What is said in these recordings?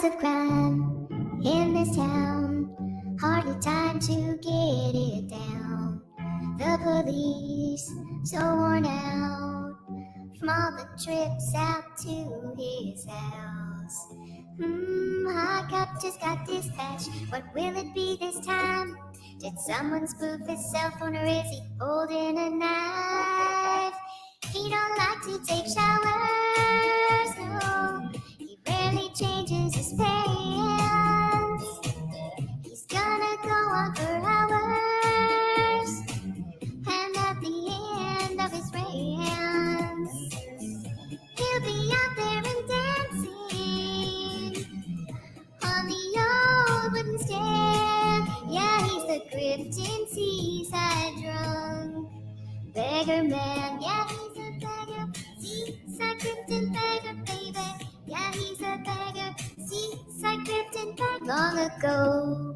Lots of crime in this town, hardly time to get it down. The police so worn out from all the trips out to his house. High cop just got dispatched. What will it be this time? Did someone spoof his cell phone, or is he holding a knife? He don't like to take showers, no. He rarely changes his pants. He's gonna go on for hours, and at the end of his rants, he'll be out there and dancing on the old wooden stand. Yeah, he's the Grifton seaside drunk beggar man. Yeah, he's a beggar, seaside Grifton beggar, baby. Yeah, he's a beggar, seaside Grifton beggar. Long ago,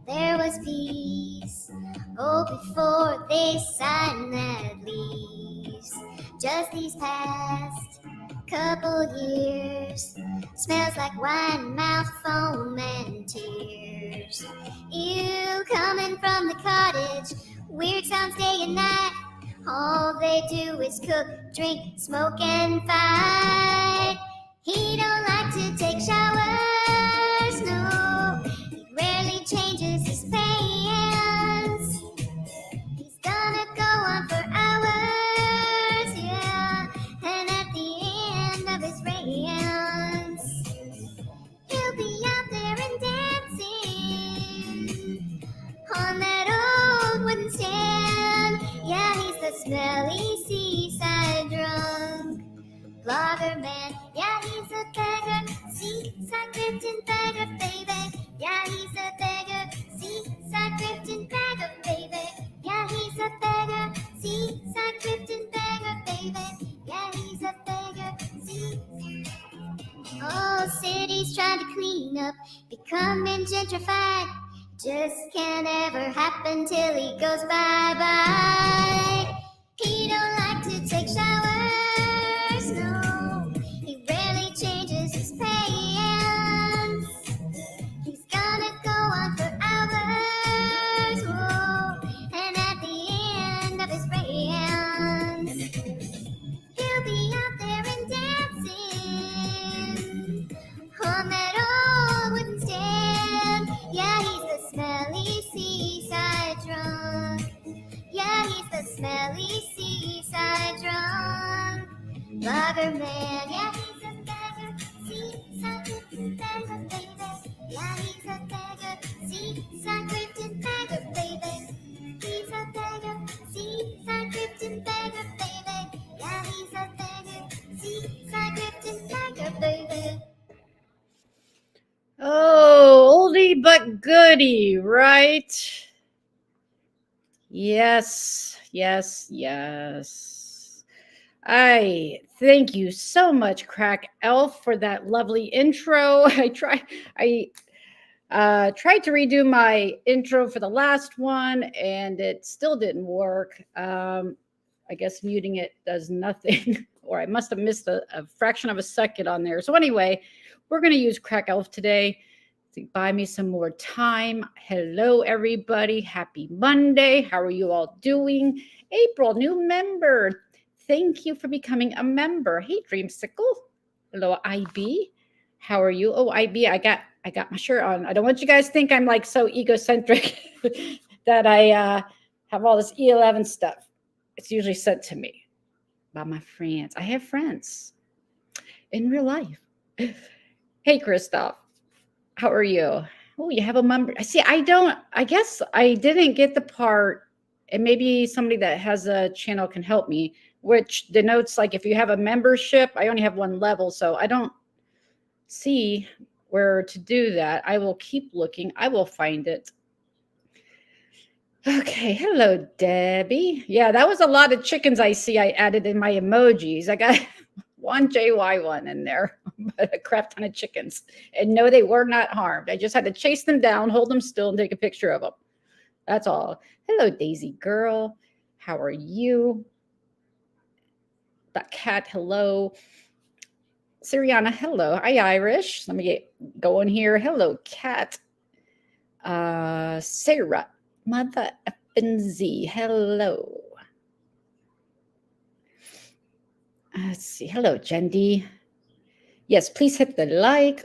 there was peace. Oh, before they signed that lease. Just these past couple years smells like wine, mouth, foam, and tears. You coming from the cottage, weird sounds day and night. All they do is cook, drink, smoke, and fight. He don't like to take showers, no. He rarely changes his pants. He's gonna go on for hours, yeah. And at the end of his rants, he'll be out there and dancing on that old wooden stand. Yeah, he's the smelly seaside drunk blogger man. Yeah, he's a beggar, seaside Grifton beggar, baby. Yeah, he's a beggar, seaside Grifton beggar, baby. Yeah, he's a beggar, seaside Grifton beggar, baby. Yeah, he's a beggar, seaside. Oh, city's trying to clean up, becoming gentrified. Just can't ever happen till he goes bye-bye. He don't like to take showers, no. He rarely changes his pants. He's gonna go on for hours, whoa. And at the end of his rants, he'll be out there and dancing on that old wooden stand. Yeah, he's the smelly seaside drunk. Yeah, he's the smelly seaside drunk blogger man. Yeah, he's a beggar, seaside Grifton beggar, baby. Yeah, he's a beggar, seaside Grifton beggar, baby. He's a beggar, seaside Grifton beggar, baby. Yeah, he's a beggar, seaside Grifton beggar, baby. Oh, oldie but goodie, right? Yes, yes, yes. I thank you so much, Crack Elf, for that lovely intro. I tried to redo my intro for the last one, and it still didn't work. I guess muting it does nothing, or I must have missed a fraction of a second on there. So anyway, we're going to use Crack Elf today to buy me some more time. Hello, everybody. Happy Monday. How are you all doing? April, new member. Thank you for becoming a member. Hey, Dreamsicle. Hello, IB. How are you? Oh, IB, I got my shirt on. I don't want you guys to think I'm like so egocentric that I have all this E11 stuff. It's usually sent to me by my friends. I have friends in real life. Hey, Christoph. How are you? Oh, you have a member. See, I guess I didn't get the part, and maybe somebody that has a channel can help me, which denotes like if you have a membership, I only have one level, so I don't see where to do that. I will keep looking. I will find it. Okay. Hello, Debbie. Yeah, that was a lot of chickens I see I added in my emojis. I got one JY1 in there, but a crap ton of chickens. And no, they were not harmed. I just had to chase them down, hold them still, and take a picture of them. That's all. Hello, Daisy girl. How are you? That cat, hello. Siriana, hello. Hi, Irish. Let me get going here. Hello, Kat. Sarah, Mother effing Z, hello. Let's see. Hello, Jendi. Yes, please hit the like.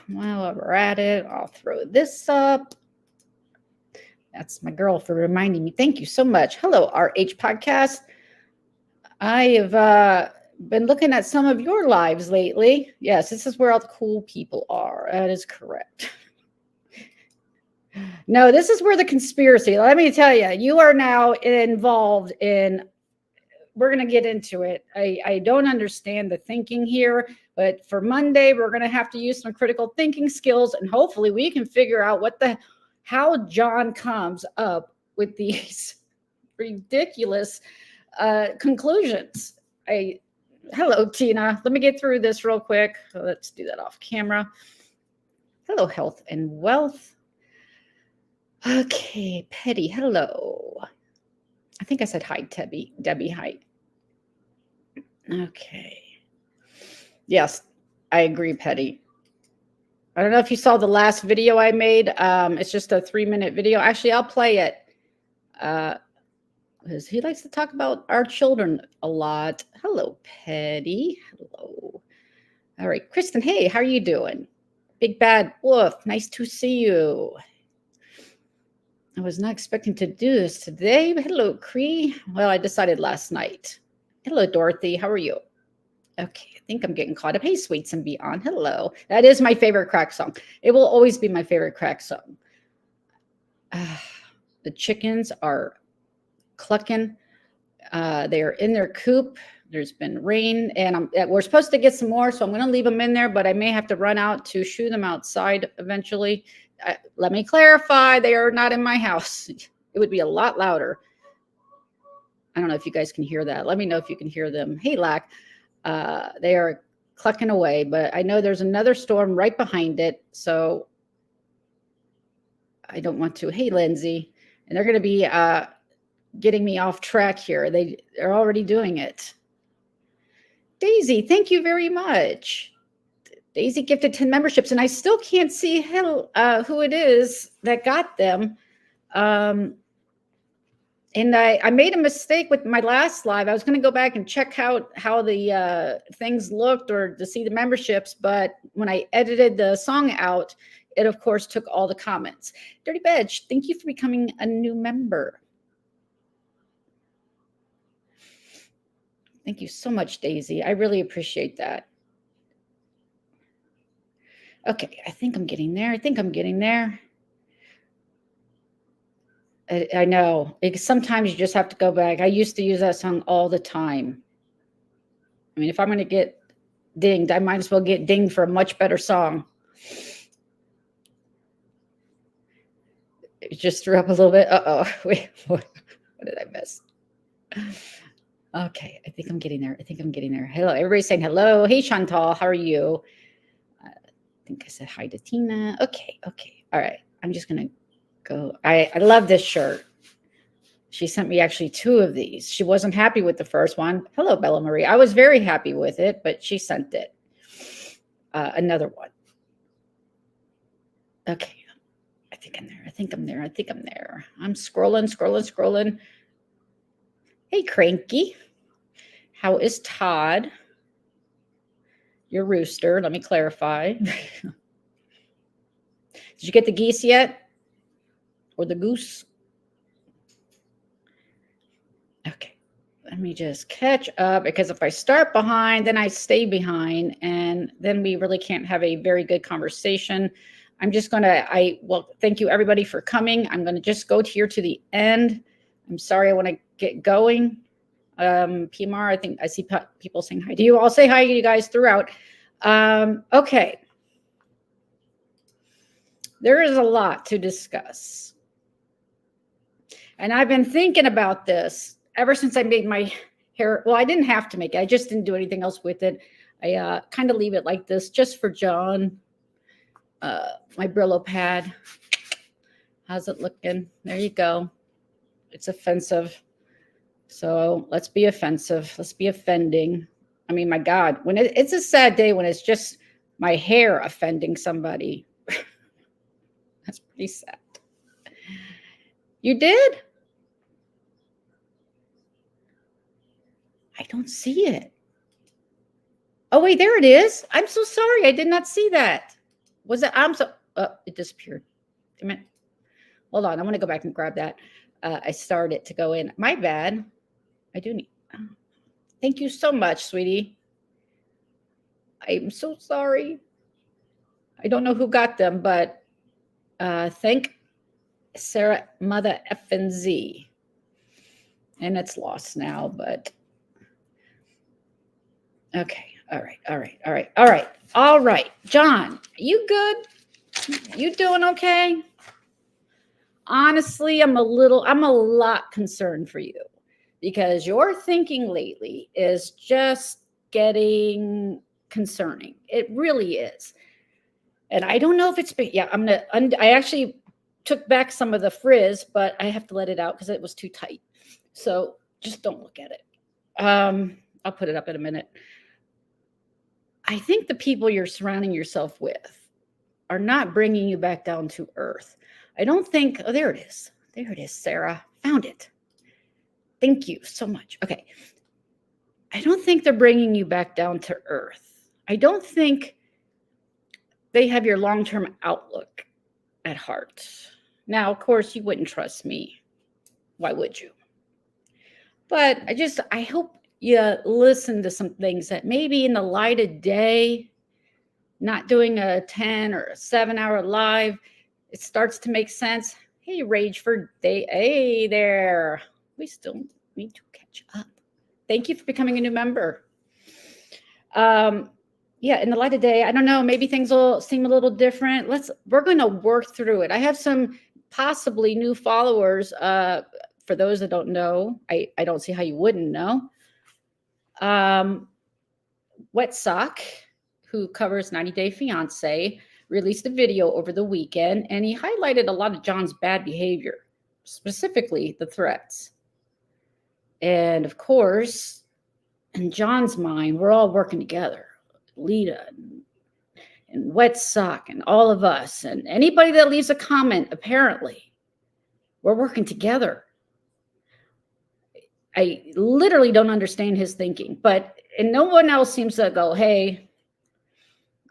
While we're at it, I'll throw this up. That's my girl for reminding me. Thank you so much. Hello, RH Podcast. I have been looking at some of your lives lately. Yes, this is where all the cool people are. That is correct. No, this is where the conspiracy, let me tell you, you are now involved in, we're going to get into it. I don't understand the thinking here, but for Monday, we're going to have to use some critical thinking skills, and hopefully we can figure out how John comes up with these ridiculous conclusions. Hello, Tina. Let me get through this real quick. Let's do that off camera. Hello, health and wealth. Okay, Petty, hello. I think I said hi, Debbie, hi. Okay. Yes, I agree, Petty. I don't know if you saw the last video I made. It's just a 3-minute video. Actually, I'll play it. Because he likes to talk about our children a lot. Hello, Petty. Hello. All right, Kristen, hey, how are you doing? Big Bad Wolf, nice to see you. I was not expecting to do this today. Hello, Cree. Well, I decided last night. Hello, Dorothy. How are you? Okay, I think I'm getting caught up. Hey, Sweets and Beyond. Hello. That is my favorite crack song. It will always be my favorite crack song. The chickens are clucking. They are in their coop. There's been rain, and we're supposed to get some more, so I'm going to leave them in there, but I may have to run out to shoo them outside eventually. Let me clarify, they are not in my house. It would be a lot louder. I don't know if you guys can hear that. Let me know if you can hear them. Hey, Lack. They are clucking away, but I know there's another storm right behind it, so I don't want to. Hey, Lindsay. And they're going to be getting me off track here. They're already doing it. Daisy, thank you very much. Daisy gifted 10 memberships, and I still can't see who it is that got them. And I made a mistake with my last live. I was going to go back and check out how the things looked or to see the memberships, but when I edited the song out, it, of course, took all the comments. Dirty Bedge, thank you for becoming a new member. Thank you so much, Daisy. I really appreciate that. Okay, I think I'm getting there. I know. Sometimes you just have to go back. I used to use that song all the time. I mean, if I'm going to get dinged, I might as well get dinged for a much better song. It just threw up a little bit. Uh-oh. Wait, what did I miss? Okay, I think I'm getting there. Hello, everybody's saying hello. Hey, Chantal, how are you? I think I said hi to Tina. Okay. All right, I'm just going to go. I love this shirt. She sent me actually 2 of these. She wasn't happy with the first one. Hello, Bella Marie. I was very happy with it, but she sent it. Another one. Okay. I think I'm there. I'm scrolling. Hey, Cranky. How is Todd? Your rooster. Let me clarify. Did you get the geese yet? Or the goose? Okay. Let me just catch up, because if I start behind, then I stay behind, and then we really can't have a very good conversation. I'm just going to, thank you everybody for coming. I'm going to just go here to the end. I'm sorry, I want to get going. PMR, I think I see people saying hi to you. I'll say hi to you guys throughout. Okay. There is a lot to discuss. And I've been thinking about this ever since I made my hair. Well, I didn't have to make it. I just didn't do anything else with it. I kind of leave it like this just for John. My Brillo pad. How's it looking? There you go. It's offensive. So let's be offensive. Let's be offending. I mean, my God, when it's a sad day when it's just my hair offending somebody. That's pretty sad. You did? I don't see it. Oh, wait, there it is. I'm so sorry. I did not see that. Was it? It disappeared. Damn it. Hold on. I want to go back and grab that. I started to go in. My bad. I do need. Thank you so much, sweetie. I'm so sorry. I don't know who got them, but thank Sarah Mother effing Z. And it's lost now, but okay. All right. John, you good? You doing okay? Honestly, I'm a lot concerned for you because your thinking lately is just getting concerning. It really is. And I don't know if it's, yeah, I actually took back some of the frizz, but I have to let it out because it was too tight. So just don't look at it. I'll put it up in a minute. I think the people you're surrounding yourself with are not bringing you back down to earth. I don't think, oh, there it is. There it is, Sarah. Found it. Thank you so much. Okay. I don't think they're bringing you back down to earth. I don't think they have your long-term outlook at heart. Now, of course, you wouldn't trust me. Why would you? But I hope you listen to some things that maybe in the light of day, not doing a 10 or a 7-hour live, it starts to make sense. Hey, Rage for Day. Hey there. We still need to catch up. Thank you for becoming a new member. Yeah, in the light of day, I don't know, maybe things will seem a little different. We're going to work through it. I have some possibly new followers. For those that don't know, I don't see how you wouldn't know. Wet Sock, who covers 90 Day Fiance, released a video over the weekend, and he highlighted a lot of John's bad behavior, specifically the threats. And of course, in John's mind, we're all working together. Lita and Wet Sock and all of us and anybody that leaves a comment, apparently, we're working together. I literally don't understand his thinking, and no one else seems to go, hey,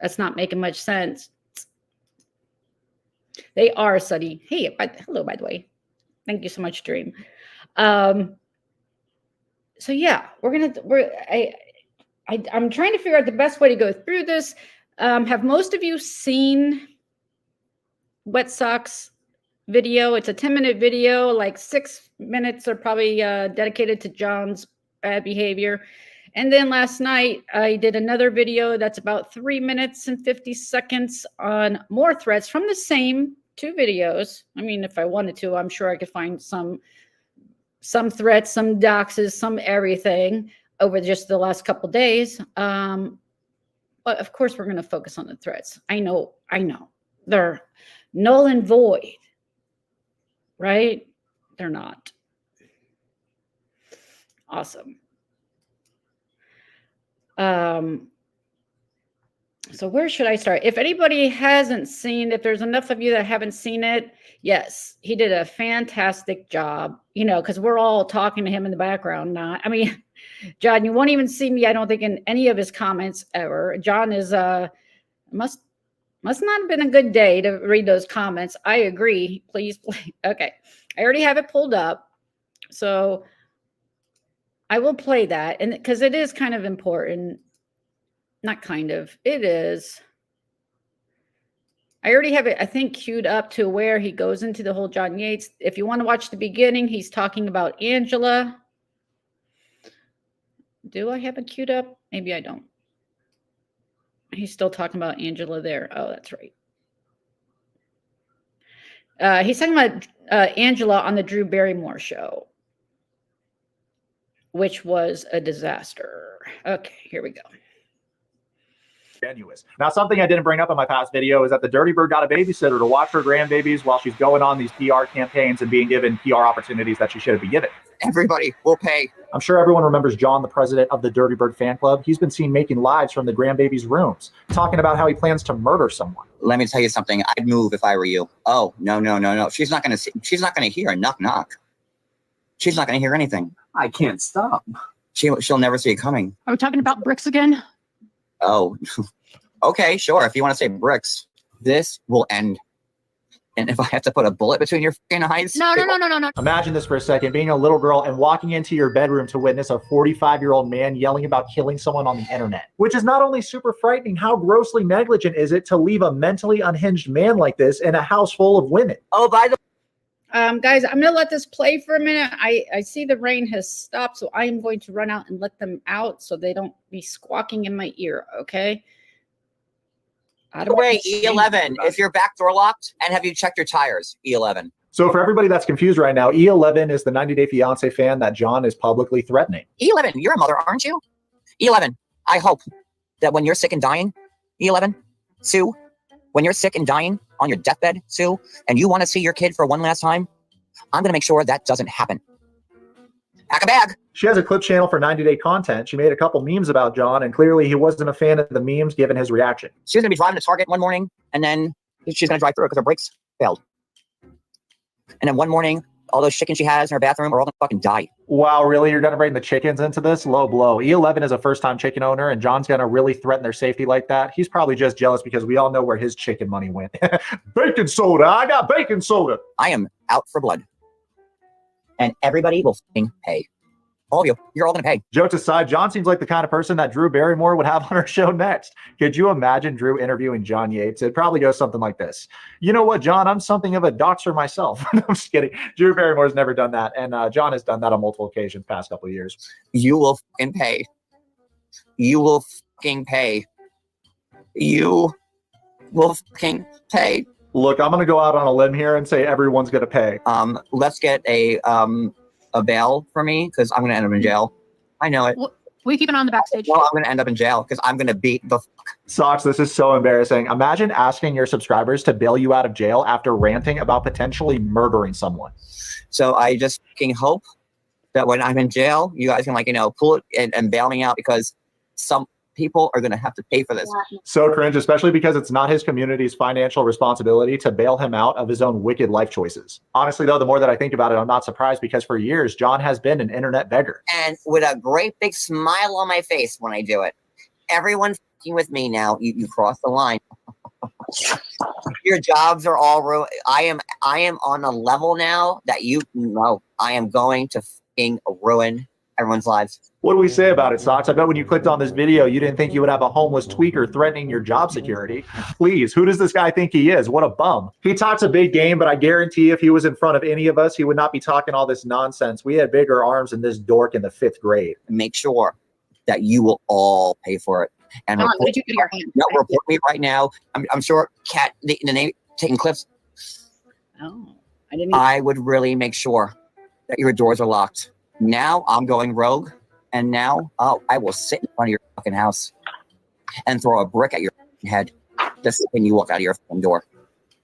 that's not making much sense. They are studying. Hey, hello, by the way. Thank you so much, Dream. So yeah, I'm trying to figure out the best way to go through this. Have most of you seen Wet Sock's video? It's a 10-minute video, like 6 minutes are probably dedicated to John's bad behavior. And then last night, I did another video that's about 3 minutes and 50 seconds on more threats from the same 2 videos. I mean, if I wanted to, I'm sure I could find some threats, some doxes, some everything over just the last couple days. But of course, we're going to focus on the threats. I know. They're null and void, right? They're not. Awesome. So where should I start? If anybody hasn't seen, if there's enough of you that haven't seen it, yes, he did a fantastic job, because we're all talking to him in the background. John, you won't even see me, I don't think, in any of his comments ever. John is, must not have been a good day to read those comments. I agree. Please play. Okay. I already have it pulled up. So I will play that, and because it is kind of important. Not kind of, it is. I already have it, I think, queued up to where he goes into the whole John Yates. If you want to watch the beginning, he's talking about Angela. Do I have it queued up? Maybe I don't. He's still talking about Angela there. Oh, that's right. He's talking about Angela on the Drew Barrymore show, which was a disaster. Okay, here we go. Tenuous. Now, something I didn't bring up in my past video is that the Dirty Bird got a babysitter to watch her grandbabies while she's going on these PR campaigns and being given PR opportunities that she shouldn't be given. Everybody will pay. I'm sure everyone remembers John, the president of the Dirty Bird fan club. He's been seen making lives from the grandbaby's rooms, talking about how he plans to murder someone. Let me tell you something. I'd move if I were you. Oh, no. She's not going to hear a knock knock. She's not going to hear anything. I can't stop. She'll never see it coming. Are we talking about bricks again? Oh, okay, sure. If you want to say bricks, this will end. And if I have to put a bullet between your fucking eyes. No. Imagine this for a second, being a little girl and walking into your bedroom to witness a 45-year-old man yelling about killing someone on the internet. Which is not only super frightening, how grossly negligent is it to leave a mentally unhinged man like this in a house full of women? Oh, by the Guys, I'm going to let this play for a minute. I see the rain has stopped, so I am going to run out and let them out so they don't be squawking in my ear, okay? way, E11, is your back door locked? And have you checked your tires, E11? So for everybody that's confused right now, E11 is the 90 Day Fiancé fan that John is publicly threatening. E11, you're a mother, aren't you? E11, I hope that when you're sick and dying, E11, Sue, when you're sick and dying on your deathbed, Sue, and you want to see your kid for one last time, I'm going to make sure that doesn't happen. Pack a bag. She has a clip channel for 90 Day content. She made a couple memes about John, and clearly he wasn't a fan of the memes given his reaction. She's going to be driving to Target one morning, and then she's going to drive through it because her brakes failed. And then one morning, all those chickens she has in her bathroom are all going to fucking die. Wow, really? You're going to bring the chickens into this? Low blow. E11 is a first-time chicken owner, and John's going to really threaten their safety like that. He's probably just jealous because we all know where his chicken money went. Baking soda. I got baking soda. I am out for blood. And everybody will fucking pay. All of you. You're all going to pay. Jokes aside, John seems like the kind of person that Drew Barrymore would have on her show next. Could you imagine Drew interviewing John Yates? It'd probably go something like this. You know what, John? I'm something of a doxer myself. No, I'm just kidding. Drew Barrymore's never done that. And John has done that on multiple occasions past couple of years. You will fucking pay. You will fucking pay. You will fucking pay. Look, I'm going to go out on a limb here and say everyone's going to pay. Let's get a bail for me because I'm going to end up in jail. I know it. We keep it on the backstage. Well, I'm going to end up in jail because I'm going to beat the fuck. Socks, this is so embarrassing. Imagine asking your subscribers to bail you out of jail after ranting about potentially murdering someone. So I just fucking hope that when I'm in jail, you guys can pull it and bail me out because some people are going to have to pay for this. So cringe, especially because it's not his community's financial responsibility to bail him out of his own wicked life choices. Honestly, though, the more that I think about it, I'm not surprised because for years, John has been an internet beggar. And with a great big smile on my face when I do it. Everyone fucking with me now. You cross the line. Your jobs are all ruined. I am on a level now that you know I am going to fucking ruin everyone's lives. What do we say about it, Socks? I bet when you clicked on this video, you didn't think you would have a homeless tweaker threatening your job security. Please, who does this guy think he is? What a bum. He talks a big game, but I guarantee if he was in front of any of us, he would not be talking all this nonsense. We had bigger arms than this dork in the 5th grade. Make sure that you will all pay for it. And report me right now. I'm sure Kat, the name taking clips. Oh, I didn't. I would really make sure that your doors are locked. Now I'm going rogue, and now I will sit in front of your fucking house and throw a brick at your head the second you walk out of your fucking door.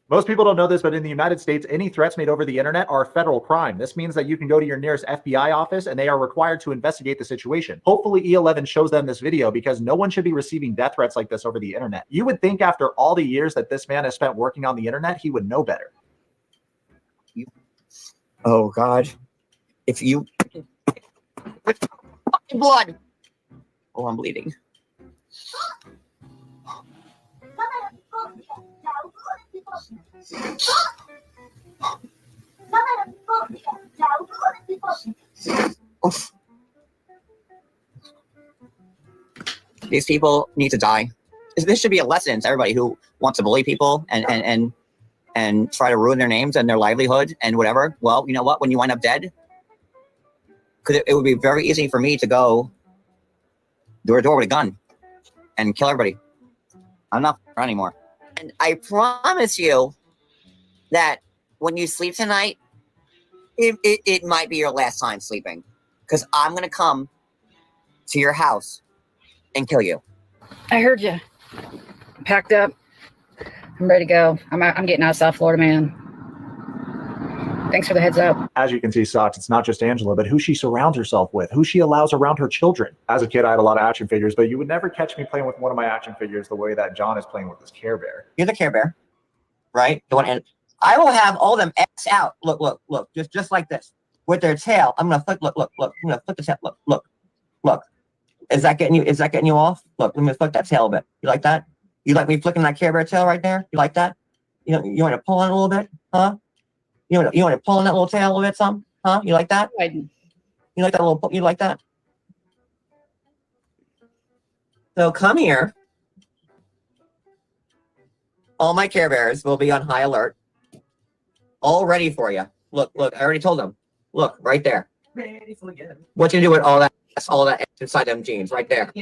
Most people don't know this, but in the United States, any threats made over the internet are a federal crime. This means that you can go to your nearest FBI office and they are required to investigate the situation. Hopefully E11 shows them this video because no one should be receiving death threats like this over the internet. You would think after all the years that this man has spent working on the internet, he would know better. Oh God. If you blood. Oh, I'm bleeding. Oof. These people need to die. This should be a lesson to everybody who wants to bully people and try to ruin their names and their livelihood and whatever. Well, you know what? When you wind up dead, because it would be very easy for me to go door to door with a gun and kill everybody. I'm not around anymore. And I promise you that when you sleep tonight, it might be your last time sleeping. Because I'm going to come to your house and kill you. I heard you. I'm packed up. I'm ready to go. I'm getting out of South Florida, man. Thanks for the heads up. As you can see, Socks, it's not just Angela, but who she surrounds herself with, who she allows around her children. As a kid, I had a lot of action figures, but you would never catch me playing with one of my action figures the way that John is playing with his Care Bear. You're the Care Bear, right? And I will have all them X out. Look, just like this. With their tail, I'm gonna flick. Look. I'm gonna flick the tail. Look. Is that getting you off? Look, let me flick that tail a bit. You like that? You like me flicking that Care Bear tail right there? You like that? You want to pull on it a little bit, huh? You want to pull on that little tail a little bit, some, huh? You like that? You like that little? You like that? So come here. All my Care Bears will be on high alert, all ready for you. Look. I already told them. Look, right there. What you do with all that inside them jeans right there.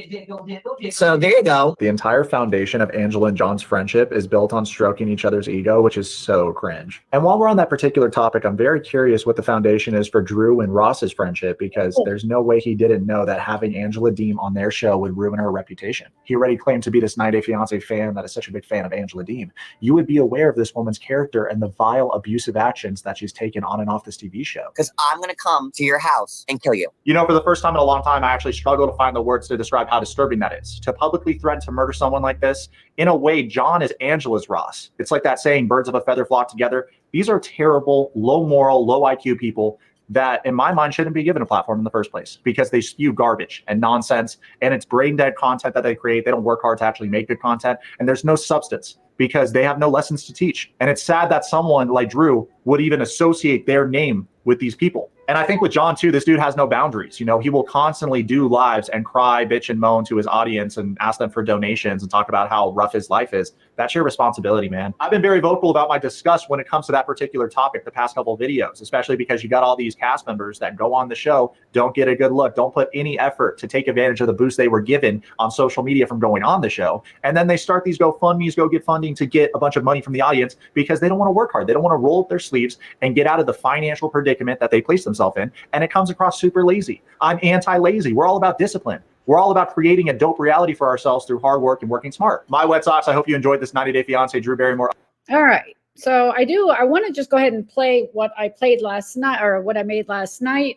So there you go. The entire foundation of Angela and John's friendship is built on stroking each other's ego, which is so cringe. And while we're on that particular topic, I'm very curious what the foundation is for Drew and Ross's friendship, because there's no way he didn't know that having Angela Deem on their show would ruin her reputation. He already claimed to be this 90 Day Fiancé fan that is such a big fan of Angela Deem. You would be aware of this woman's character and the vile, abusive actions that she's taken on and off this TV show. Because I'm going to come to your house and kill you. You know, for the first time in a long time, I actually struggle to find the words to describe how disturbing that is. To publicly threaten to murder someone like this, in a way, John is Angela's Ross. It's like that saying, birds of a feather flock together. These are terrible, low moral, low IQ people that, in my mind, shouldn't be given a platform in the first place, because they spew garbage and nonsense, and it's brain dead content that they create. They don't work hard to actually make good content, and there's no substance because they have no lessons to teach. And it's sad that someone like Drew would even associate their name with these people. And I think with John too, this dude has no boundaries. You know, he will constantly do lives and cry, bitch, and moan to his audience and ask them for donations and talk about how rough his life is. That's your responsibility, man. I've been very vocal about my disgust when it comes to that particular topic the past couple of videos, especially because you got all these cast members that go on the show, don't get a good look, don't put any effort to take advantage of the boost they were given on social media from going on the show. And then they start these GoFundMes, go get funding to get a bunch of money from the audience because they don't want to work hard. They don't want to roll up their sleeves and get out of the financial predicament that they place themselves in, and it comes across super lazy. I'm anti-lazy. We're all about discipline. We're all about creating a dope reality for ourselves through hard work and working smart. My wet socks, I hope you enjoyed this 90 Day Fiancé Drew Barrymore. All right. So I want to just go ahead and play what I played last night, or what I made last night,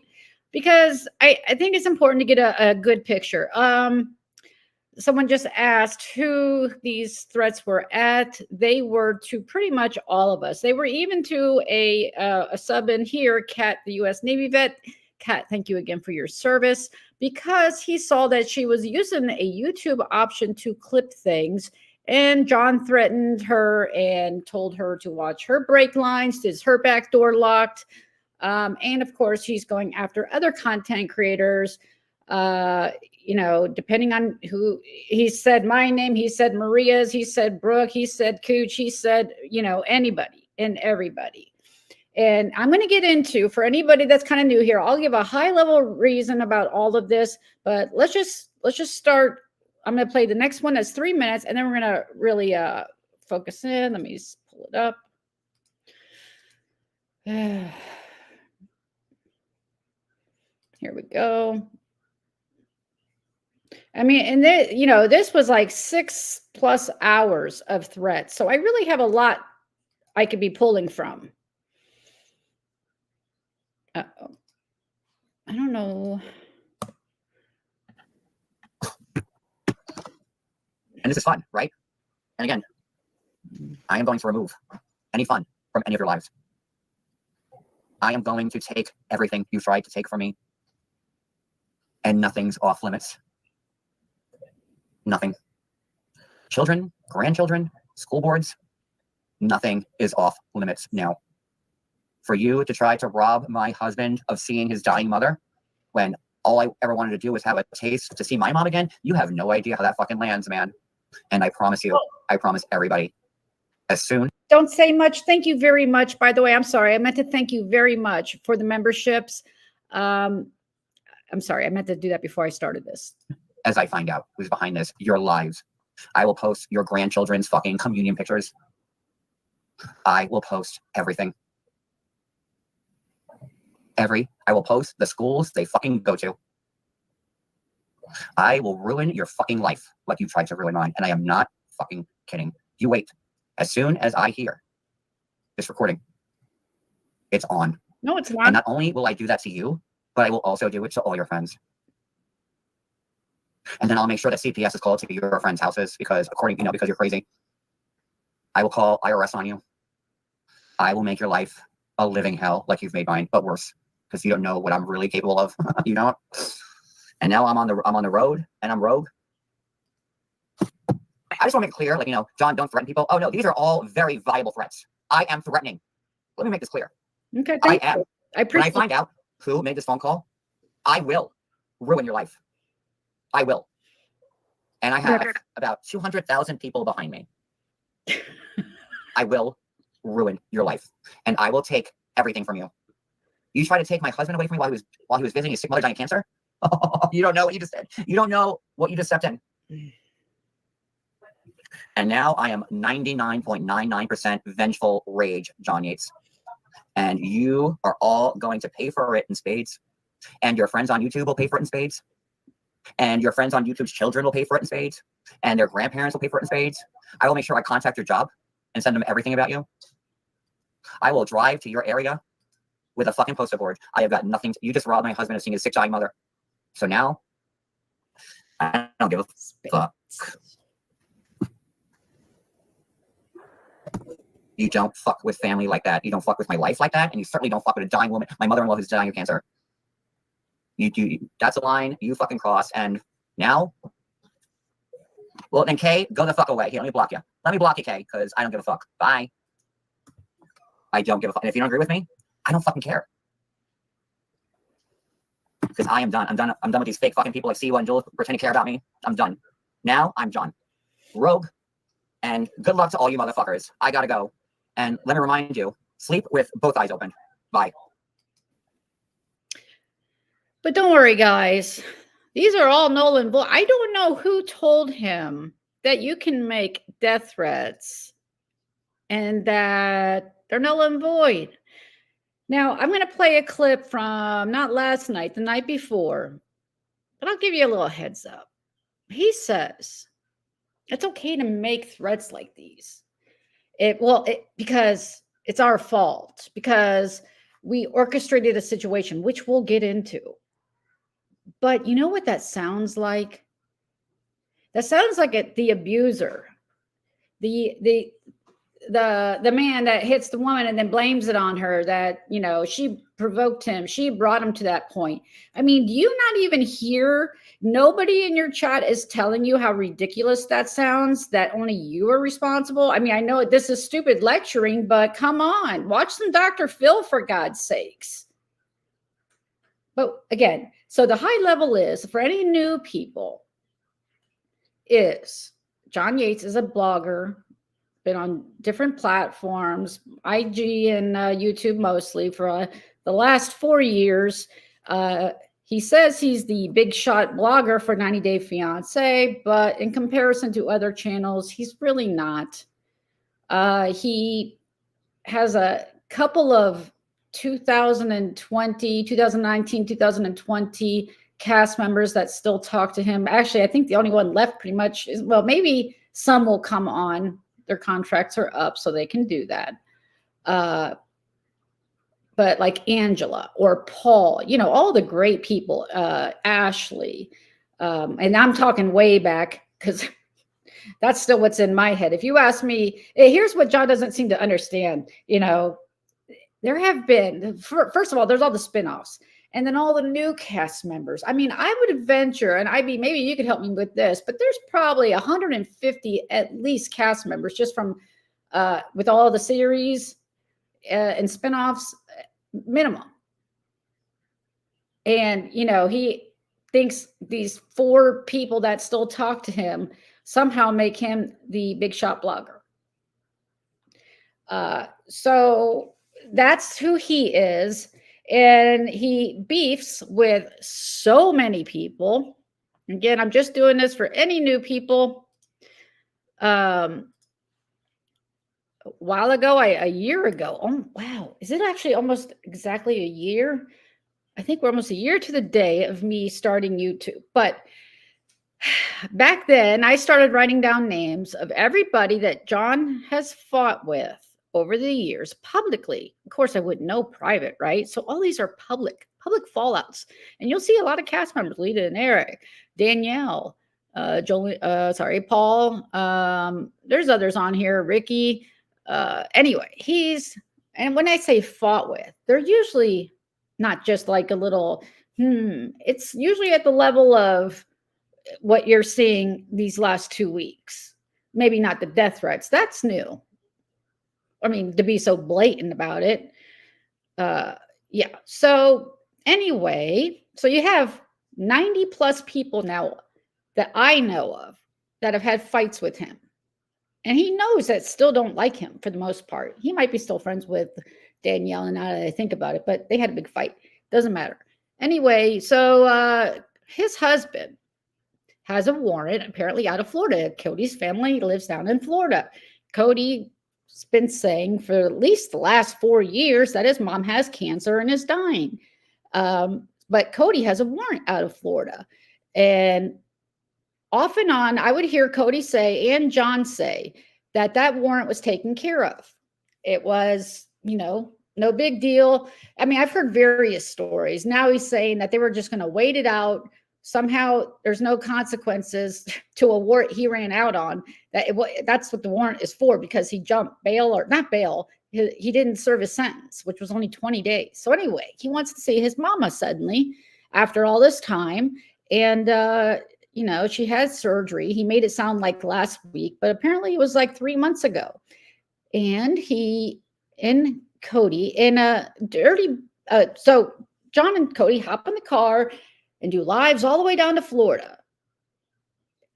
because I think it's important to get a good picture. Someone just asked who these threats were at. They were to pretty much all of us. They were even to a sub in here, Kat, the U.S. Navy vet. Kat, thank you again for your service, because he saw that she was using a YouTube option to clip things, and John threatened her and told her to watch her brake lines. Is her back door locked? And of course, he's going after other content creators. You know, depending on who. He said my name, he said Maria's, he said Brooke, he said Cooch, he said, you know, anybody and everybody. And I'm going to get into, for anybody that's kind of new here, I'll give a high level reason about all of this, but let's just start. I'm going to play the next one that's 3 minutes, and then we're going to really focus in. Let me just pull it up. Here we go. I mean, and you know, this was like 6+ hours of threats. So I really have a lot I could be pulling from. Uh-oh. I don't know. And this is fun, right? And again, I am going to remove any fun from any of your lives. I am going to take everything you tried to take from me, and nothing's off limits. Nothing. Children, grandchildren, school boards, nothing is off limits now. For you to try to rob my husband of seeing his dying mother, when all I ever wanted to do was have a taste to see my mom again, you have no idea how that fucking lands, man. And I promise you, I promise everybody, as soon. Don't say much. Thank you very much. By the way, I'm sorry. I meant to thank you very much for the memberships. I'm sorry. I meant to do that before I started this. As I find out who's behind this, your lives. I will post your grandchildren's fucking communion pictures. I will post everything. I will post the schools they fucking go to. I will ruin your fucking life like you tried to ruin mine. And I am not fucking kidding. You wait. As soon as I hear this recording, It's on. No, it's And not. not only will I do that to you, but I will also do it to all your friends. And then I'll make sure that CPS is called to your friends' houses because because you're crazy. I will call IRS on you. I will make your life a living hell like you've made mine, but worse, because you don't know what I'm really capable of. You know? And now I'm on the road and I'm rogue. I just want to make it clear, John, don't threaten people. Oh no, these are all very viable threats. I am threatening. Let me make this clear. Okay, I thank am. you. I When I appreciate find out who made this phone call, I will ruin your life. I will. And I have about 200,000 people behind me. I will ruin your life. And I will take everything from you. You try to take my husband away from me while he was visiting his sick mother dying of cancer? You don't know what you just said. You don't know what you just stepped in. And now I am 99.99% vengeful rage, John Yates. And you are all going to pay for it in spades. And your friends on YouTube will pay for it in spades. And your friends on YouTube's children will pay for it in spades. And their grandparents will pay for it in spades. I will make sure I contact your job and send them everything about you. I will drive to your area with a fucking poster board. I have got nothing. You just robbed my husband of seeing his sick dying mother. So now, I don't give a fuck. You don't fuck with family like that. You don't fuck with my life like that. And you certainly don't fuck with a dying woman, my mother-in-law who's dying of cancer. That's a line you fucking cross. And now, well, then Kay, go the fuck away. Here, let me block you. Let me block you, Kay, because I don't give a fuck. Bye. I don't give a fuck. And if you don't agree with me, I don't fucking care. Because I am done. I'm done with these fake fucking people like Siwa and Jules pretend to care about me. I'm done. Now I'm John. Rogue. And good luck to all you motherfuckers. I gotta go. And let me remind you, sleep with both eyes open. Bye. But don't worry, guys. These are all null and void. I don't know who told him that you can make death threats and that they're null and void. Now, I'm going to play a clip from not last night, the night before, but I'll give you a little heads up. He says it's okay to make threats like these. Because it's our fault, because we orchestrated a situation, which we'll get into. But you know what that sounds like? That sounds like the abuser, the man that hits the woman and then blames it on her, that, she provoked him. She brought him to that point. I mean, do you not even hear? Nobody in your chat is telling you how ridiculous that sounds, that only you are responsible. I mean, I know this is stupid lecturing, but come on, watch some Dr. Phil for God's sakes. But again, so the high level is, for any new people, is John Yates is a blogger, been on different platforms, IG and YouTube mostly for the last 4 years. He says he's the big shot blogger for 90 Day Fiancé, but in comparison to other channels, he's really not. He has a couple of 2019, 2020 cast members that still talk to him. Actually, I think the only one left pretty much is, well, maybe some will come on. Their contracts are up, so they can do that. But like Angela or Paul, all the great people, Ashley, and I'm talking way back because that's still what's in my head. If you ask me, here's what John doesn't seem to understand. There have been, first of all, there's all the spinoffs and then all the new cast members. I mean, I would venture, and maybe you could help me with this, but there's probably 150 at least cast members just from with all the series and spinoffs minimum. And, he thinks these 4 people that still talk to him somehow make him the big shot blogger. So that's who he is. And he beefs with so many people. Again, I'm just doing this for any new people. A while ago, a year ago. Oh, wow. Is it actually almost exactly a year? I think we're almost a year to the day of me starting YouTube. But back then, I started writing down names of everybody that John has fought with over the years publicly. Of course, I wouldn't know private, right? So all these are public fallouts. And you'll see a lot of cast members, Lita and Eric, Danielle, Paul. There's others on here, Ricky. Anyway, and when I say fought with, they're usually not just like a little, it's usually at the level of what you're seeing these last 2 weeks. Maybe not the death threats. That's new. I mean, to be so blatant about it. Yeah. So anyway, so you have 90 plus people now that I know of that have had fights with him. And he knows that still don't like him for the most part. He might be still friends with Danielle, and now that I think about it, but they had a big fight. Doesn't matter. Anyway, so his husband has a warrant apparently out of Florida. Cody's family lives down in Florida. Cody's been saying for at least the last 4 years that his mom has cancer and is dying. But Cody has a warrant out of Florida. And off and on, I would hear Cody say and John say that warrant was taken care of. It was, no big deal. I mean, I've heard various stories. Now he's saying that they were just going to wait it out. Somehow there's no consequences to a warrant he ran out on. That's what the warrant is for, because he jumped bail, or not bail. He didn't serve his sentence, which was only 20 days. So anyway, he wants to see his mama suddenly after all this time. And, she had surgery. He made it sound like last week, but apparently it was like 3 months ago. And Cody in a dirty, so John and Cody hop in the car and do lives all the way down to Florida.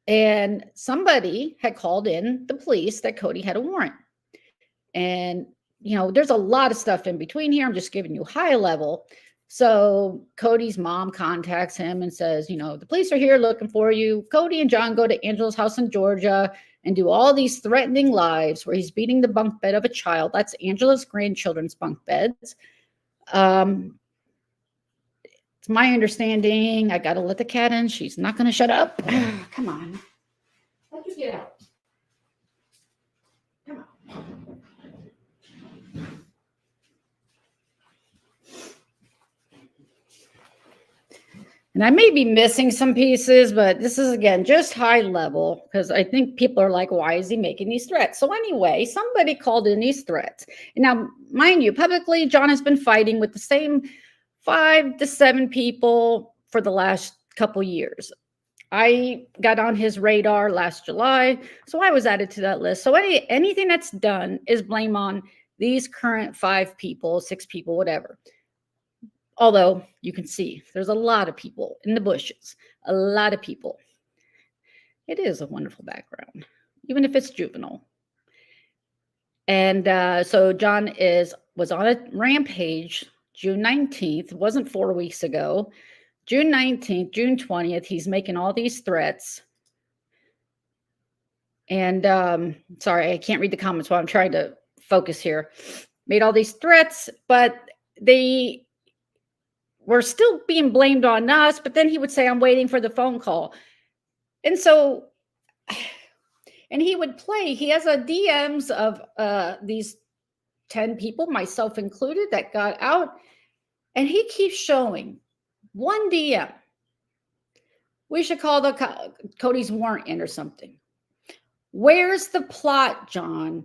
And somebody had called in the police that Cody had a warrant. And, there's a lot of stuff in between here. I'm just giving you high level. So Cody's mom contacts him and says, the police are here looking for you. Cody and John go to Angela's house in Georgia and do all these threatening lives where he's beating the bunk bed of a child. That's Angela's grandchildren's bunk beds. It's my understanding. I got to let the cat in. She's not going to shut up. Come on. Let you get out. Come on. And I may be missing some pieces, but this is, again, just high level, because I think people are like, why is he making these threats? So anyway, somebody called in these threats. And now, mind you, publicly, John has been fighting with the same 5 to 7 people for the last couple years. I got on his radar last July, so I was added to that list. So anything that's done is blame on these current 5 people, 6 people, whatever. Although you can see there's a lot of people in the bushes, a lot of people. It is a wonderful background, even if it's juvenile. And so John was on a rampage June 19th, wasn't 4 weeks ago. June 19th, June 20th, he's making all these threats. And sorry, I can't read the comments while I'm trying to focus here. Made all these threats, but they were still being blamed on us. But then he would say, I'm waiting for the phone call. And so, and he would play, he has a DMs of these 10 people, myself included, that got out. And he keeps showing one DM. We should call Cody's warrant in or something. Where's the plot, John?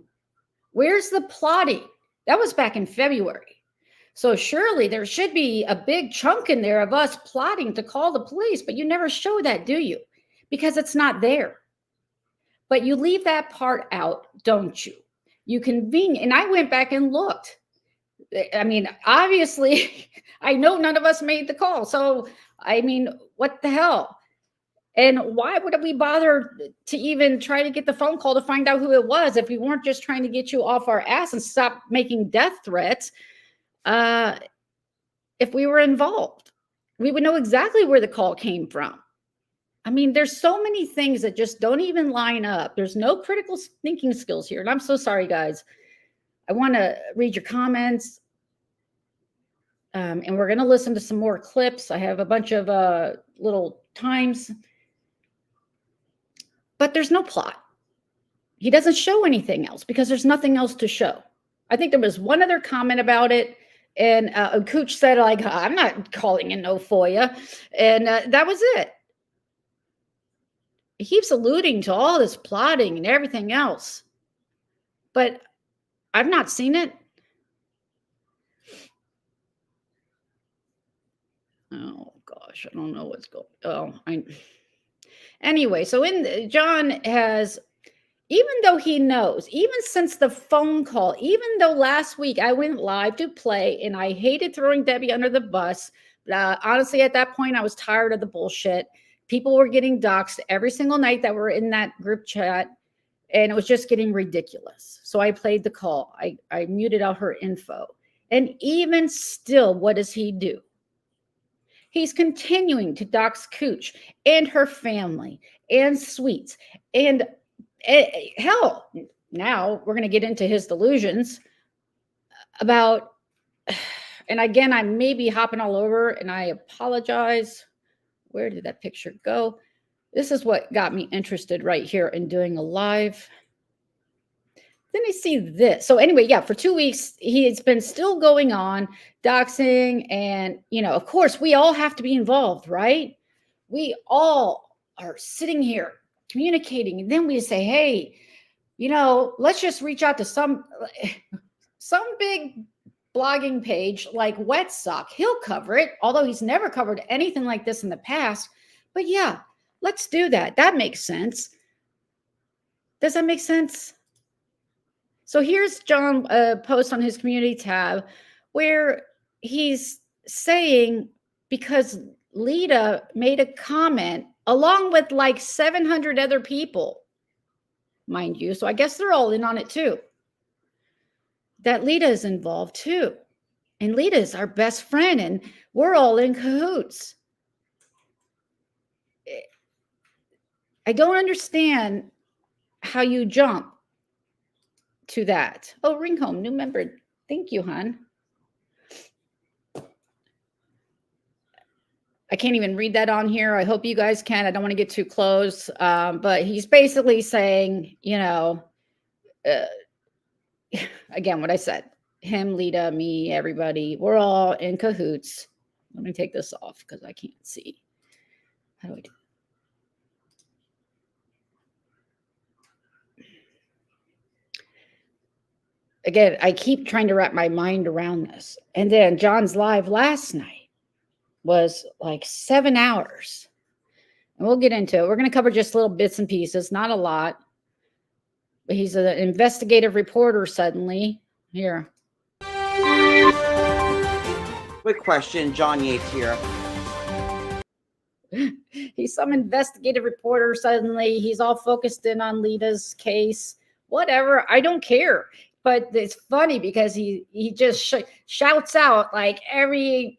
Where's the plotting? That was back in February. So surely there should be a big chunk in there of us plotting to call the police, but you never show that, do you? Because it's not there. But you leave that part out, don't you? You convene, and I went back and looked. I mean, obviously, I know none of us made the call. So, I mean, what the hell? And why would we bother to even try to get the phone call to find out who it was if we weren't just trying to get you off our ass and stop making death threats? If we were involved, we would know exactly where the call came from. I mean, there's so many things that just don't even line up. There's no critical thinking skills here. And I'm so sorry, guys. I want to read your comments. And we're going to listen to some more clips. I have a bunch of little times. But there's no plot. He doesn't show anything else because there's nothing else to show. I think there was one other comment about it. And Cooch said, like, I'm not calling in no FOIA. And that was it. He keeps alluding to all this plotting and everything else. But I've not seen it. Oh, gosh, I don't know what's going on. Anyway, so John has, even though he knows, even since the phone call, even though last week I went live to play and I hated throwing Debbie under the bus, honestly, at that point, I was tired of the bullshit. People were getting doxxed every single night that were in that group chat, and it was just getting ridiculous. So I played the call. I muted out her info. And even still, what does he do? He's continuing to dox Cooch and her family and Sweets. And hell, now we're going to get into his delusions about, and again, I may be hopping all over and I apologize. Where did that picture go? This is what got me interested right here in doing a live. Then I see this. So anyway, yeah, for 2 weeks, it's been still going on, doxing. And, of course, we all have to be involved, right? We all are sitting here communicating. And then we say, hey, let's just reach out to some big blogging page like Wet Sock. He'll cover it, although he's never covered anything like this in the past. But yeah, let's do that. That makes sense. Does that make sense? So here's John post on his community tab where he's saying, because Lita made a comment along with like 700 other people, mind you. So I guess they're all in on it too. That Lita is involved too. And Lita is our best friend and we're all in cahoots. I don't understand how you jump to that. Oh, ring home, new member. Thank you, hon. I can't even read that on here. I hope you guys can. I don't want to get too close. But he's basically saying, again, what I said, him, Lita, me, everybody, we're all in cahoots. Let me take this off because I can't see. How do I do that? Again, I keep trying to wrap my mind around this. And then John's live last night was like 7 hours. And we'll get into it. We're going to cover just little bits and pieces, not a lot. But he's an investigative reporter suddenly. Here. Quick question, John Yates here. He's some investigative reporter suddenly. He's all focused in on Lita's case. Whatever. I don't care. But it's funny because he just shouts out like every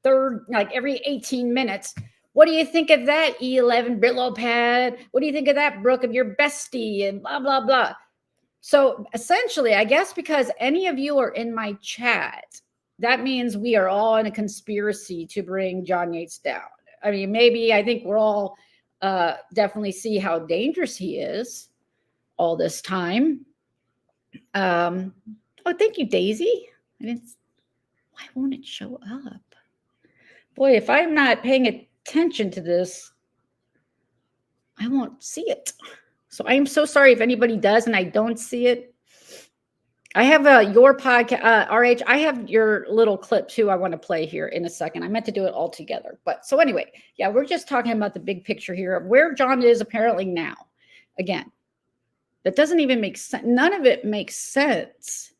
18 minutes. What do you think of that, E11 Brillo pad? What do you think of that, Brooke, of your bestie and blah, blah, blah. So essentially, I guess because any of you are in my chat, that means we are all in a conspiracy to bring John Yates down. I mean, maybe I think we're all definitely see how dangerous he is all this time. Oh, thank you, Daisy. Why won't it show up? Boy, if I'm not paying attention to this, I won't see it. So I am so sorry if anybody does and I don't see it. I have your podcast, RH. I have your little clip too. I want to play here in a second. I meant to do it all together. But so anyway, yeah, we're just talking about the big picture here of where John is apparently now. Again, that doesn't even make sense. None of it makes sense.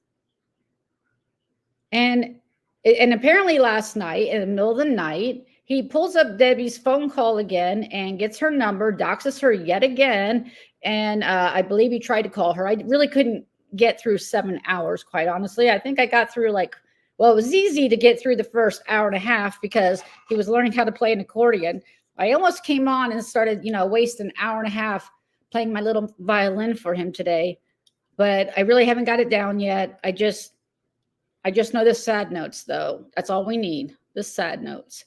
And apparently last night, in the middle of the night, he pulls up Debbie's phone call again and gets her number, doxes her yet again. And I believe he tried to call her. I really couldn't get through 7 hours, quite honestly. I think I got through it was easy to get through the first hour and a half because he was learning how to play an accordion. I almost came on and started, wasting an hour and a half playing my little violin for him today. But I really haven't got it down yet. I just know the sad notes, though. That's all we need, the sad notes.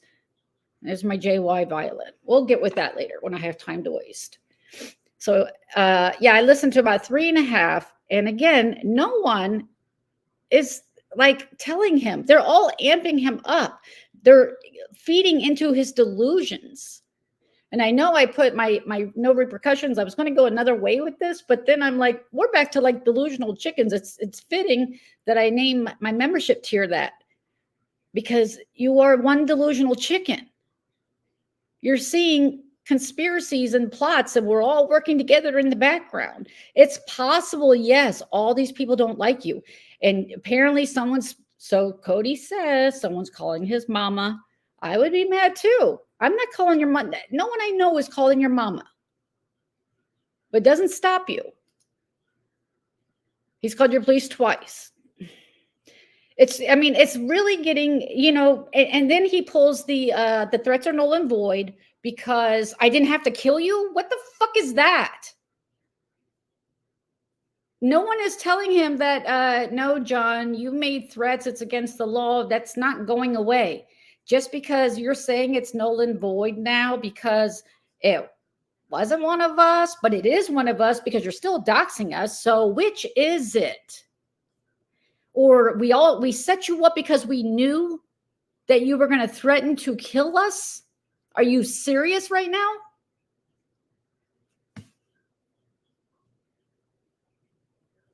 There's my JY violin. We'll get with that later when I have time to waste. So, I listened to about 3.5. And again, no one is like telling him. They're all amping him up. They're feeding into his delusions. And I know I put my no repercussions. I was going to go another way with this, but then I'm like, we're back to like delusional chickens. It's fitting that I name my membership tier that, because you are one delusional chicken. You're seeing conspiracies and plots, and we're all working together in the background. It's possible, yes, all these people don't like you. And apparently so Cody says someone's calling his mama. I would be mad too. I'm not calling your mom. No one I know is calling your mama. But it doesn't stop you. He's called your police twice. It's really getting, and then he pulls the threats are null and void because I didn't have to kill you. What the fuck is that? No one is telling him that, no, John, you made threats. It's against the law. That's not going away. Just because you're saying it's null and void now because it wasn't one of us, but it is one of us because you're still doxing us. So which is it? Or we set you up because we knew that you were going to threaten to kill us? Are you serious right now?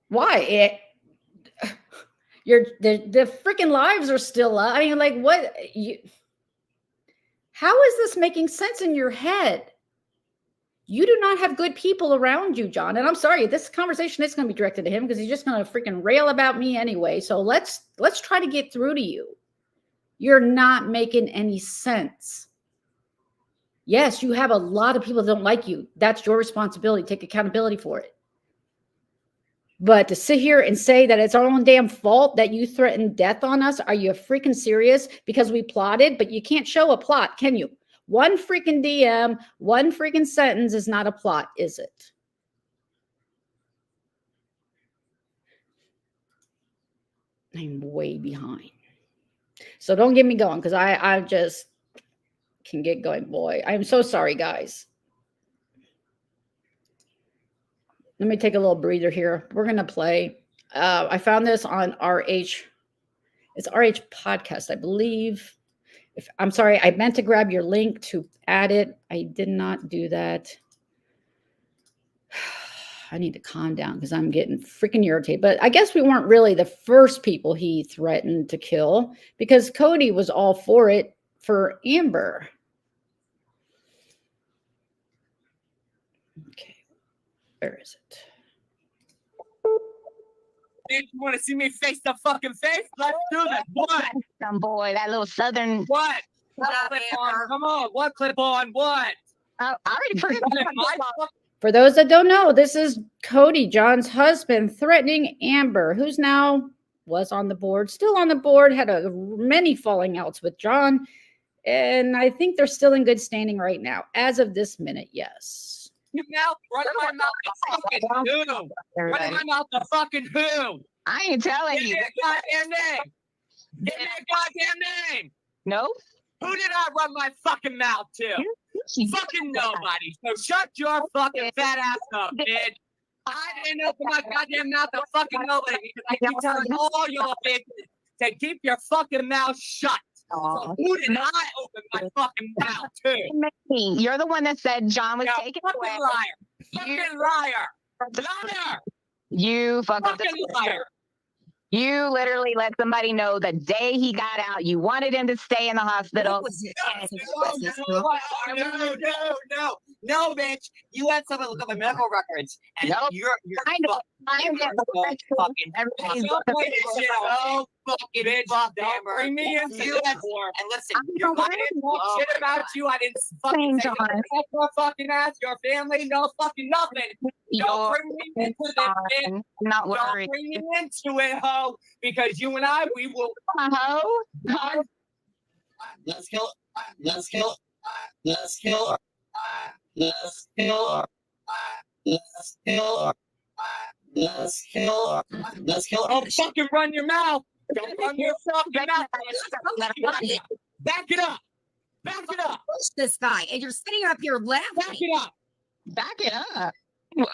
Why? The freaking lives are still up. I mean, like, what? How is this making sense in your head? You do not have good people around you, John. And I'm sorry, this conversation is going to be directed to him because he's just going to freaking rail about me anyway. So let's try to get through to you. You're not making any sense. Yes, you have a lot of people that don't like you. That's your responsibility. Take accountability for it. But to sit here and say that it's our own damn fault that you threatened death on us, are you freaking serious? Because we plotted, but you can't show a plot, can you? One freaking DM, one freaking sentence is not a plot, is it? I'm way behind. So don't get me going because I just can get going, boy. I'm so sorry, guys. Let me take a little breather here. We're going to play. I found this on RH. It's RH Podcast, I believe. I'm sorry, I meant to grab your link to add it. I did not do that. I need to calm down because I'm getting freaking irritated. But I guess we weren't really the first people he threatened to kill because Cody was all for it for Amber. Okay, where is it? You want to see me face the fucking face? Let's do this. What? Some boy, that little southern. What? What up, clip Amber? on? Come on. What clip on? What? I already forgot. For those that don't know, this is Cody, John's husband, threatening Amber, who's now was on the board, still on the board, had many falling outs with John. And I think they're still in good standing right now. As of this minute, yes. Your mouth, run my mouth the fucking who? Run my mouth the fucking who? I ain't telling Give you. me a goddamn name. Give me a goddamn name. No. Who did I run my fucking mouth to? Fucking nobody. So shut your fucking fat ass up, bitch. I didn't open my goddamn mouth to fucking nobody because I keep telling all y'all bitches to keep your fucking mouth shut. So who did I open my fucking mouth to? Me. You're the one that said John was taken fucking away. liar. Fucking liar. Liar. You Fucking liar. You literally let somebody know the day he got out, you wanted him to stay in the hospital. No, bitch. You had someone look up the medical records, and Nope. you're I know. fucking Everybody's Don't play this shit out. fucking Bitch, fuck, don't Amber. bring me into You this had- war. And listen, I'm you're not I didn't talk shit about you. I didn't fucking say John. your fucking ass, your family, no fucking nothing. Don't bring me into this, bitch. I'm not Don't worried. bring me into it, ho, because you and I, we will. Ho? Let's kill. Let's kill. Let's kill. Let's kill. Let's kill. Let's kill. Let's kill. Don't fucking run your mouth. Don't run your fucking mouth. Back it up. Back it up. Push this guy, and you're sitting up here Back laughing. it up. Back it up.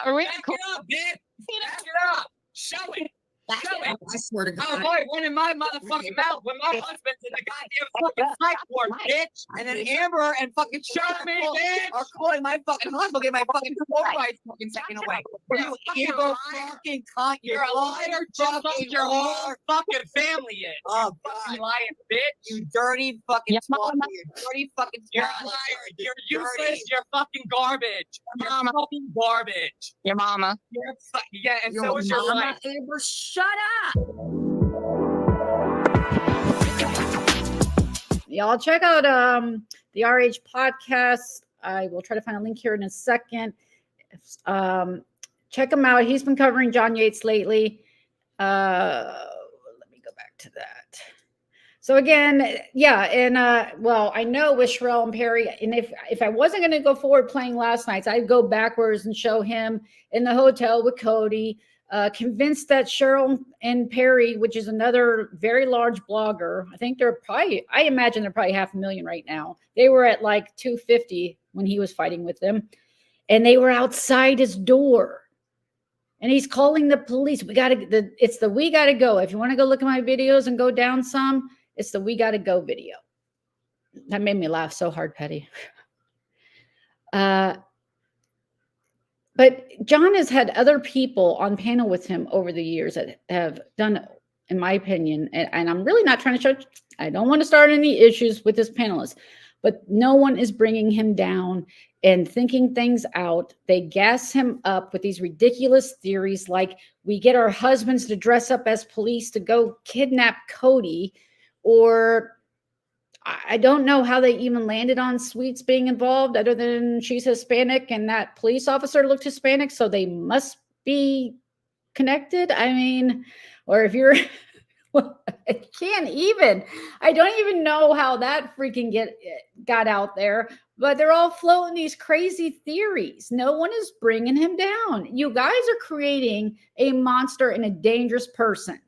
Are we Back it up, bitch. Back it up. Show it. Show it. I swear to Oh God. boy, one in my motherfucking mouth when my husband's in the goddamn fucking psych ward, bitch. And then Amber and fucking Show me, Charles bitch. are calling my fucking husband, get my fucking phone rights fucking taken away. You're You a evil liar. fucking cunt. You're a liar just like your whole fucking family is. Oh, You God. lying bitch. You dirty fucking Yes, twat. Mama. You dirty fucking You're twat. a liar. You're Dirty. useless. You're fucking garbage. You're Mama. fucking garbage. Your mama. You're yeah, and Your so is your mama, wife. Amber, shut up. Y'all check out the RH podcast. I will try to find a link here in a second. Check him out. He's been covering John Yates lately. Let me go back to that. So again, yeah, and well, I know with Sherelle and Perry, and if I wasn't going to go forward playing last night's, I'd go backwards and show him in the hotel with Cody, convinced that Cheryl and Perry, which is another very large blogger, I think they're probably, I imagine they're probably 500,000 right now. They were at like 250 when he was fighting with them, and they were outside his door. And he's calling the police. We gotta go. If you want to go look at my videos and go down some, it's the we gotta go video. That made me laugh so hard, Petty. But John has had other people on panel with him over the years that have done, in my opinion, and I'm really not trying to show, I don't want to start any issues with this panelist, but no one is bringing him down and thinking things out. They gas him up with these ridiculous theories like we get our husbands to dress up as police to go kidnap Cody, or I don't know how they even landed on Sweets being involved other than she's Hispanic and that police officer looked Hispanic, so they must be connected. I mean, or if you're I don't even know how that freaking got out there, but they're all floating these crazy theories. No one is bringing him down. You guys are creating a monster and a dangerous person.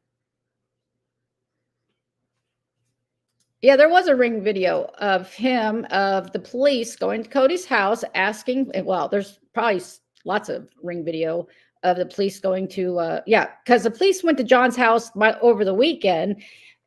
Yeah, there was a ring video of the police going to Cody's house asking, well, there's probably lots of ring video of the police going to, because the police went to John's house over the weekend,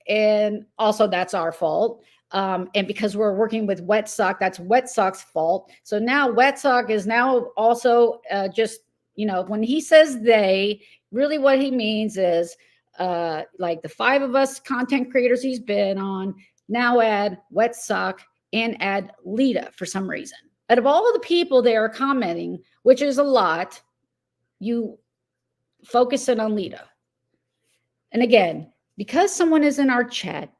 and also that's our fault. And because we're working with Wet Sock, that's Wet Sock's fault. So now Wet Sock is now also just, when he says they, really what he means is like the 5 of us content creators he's been on, now add Wet Sock and add Lita for some reason. Out of all of the people they are commenting, which is a lot, you focus in on Lita. And again, because someone is in our chat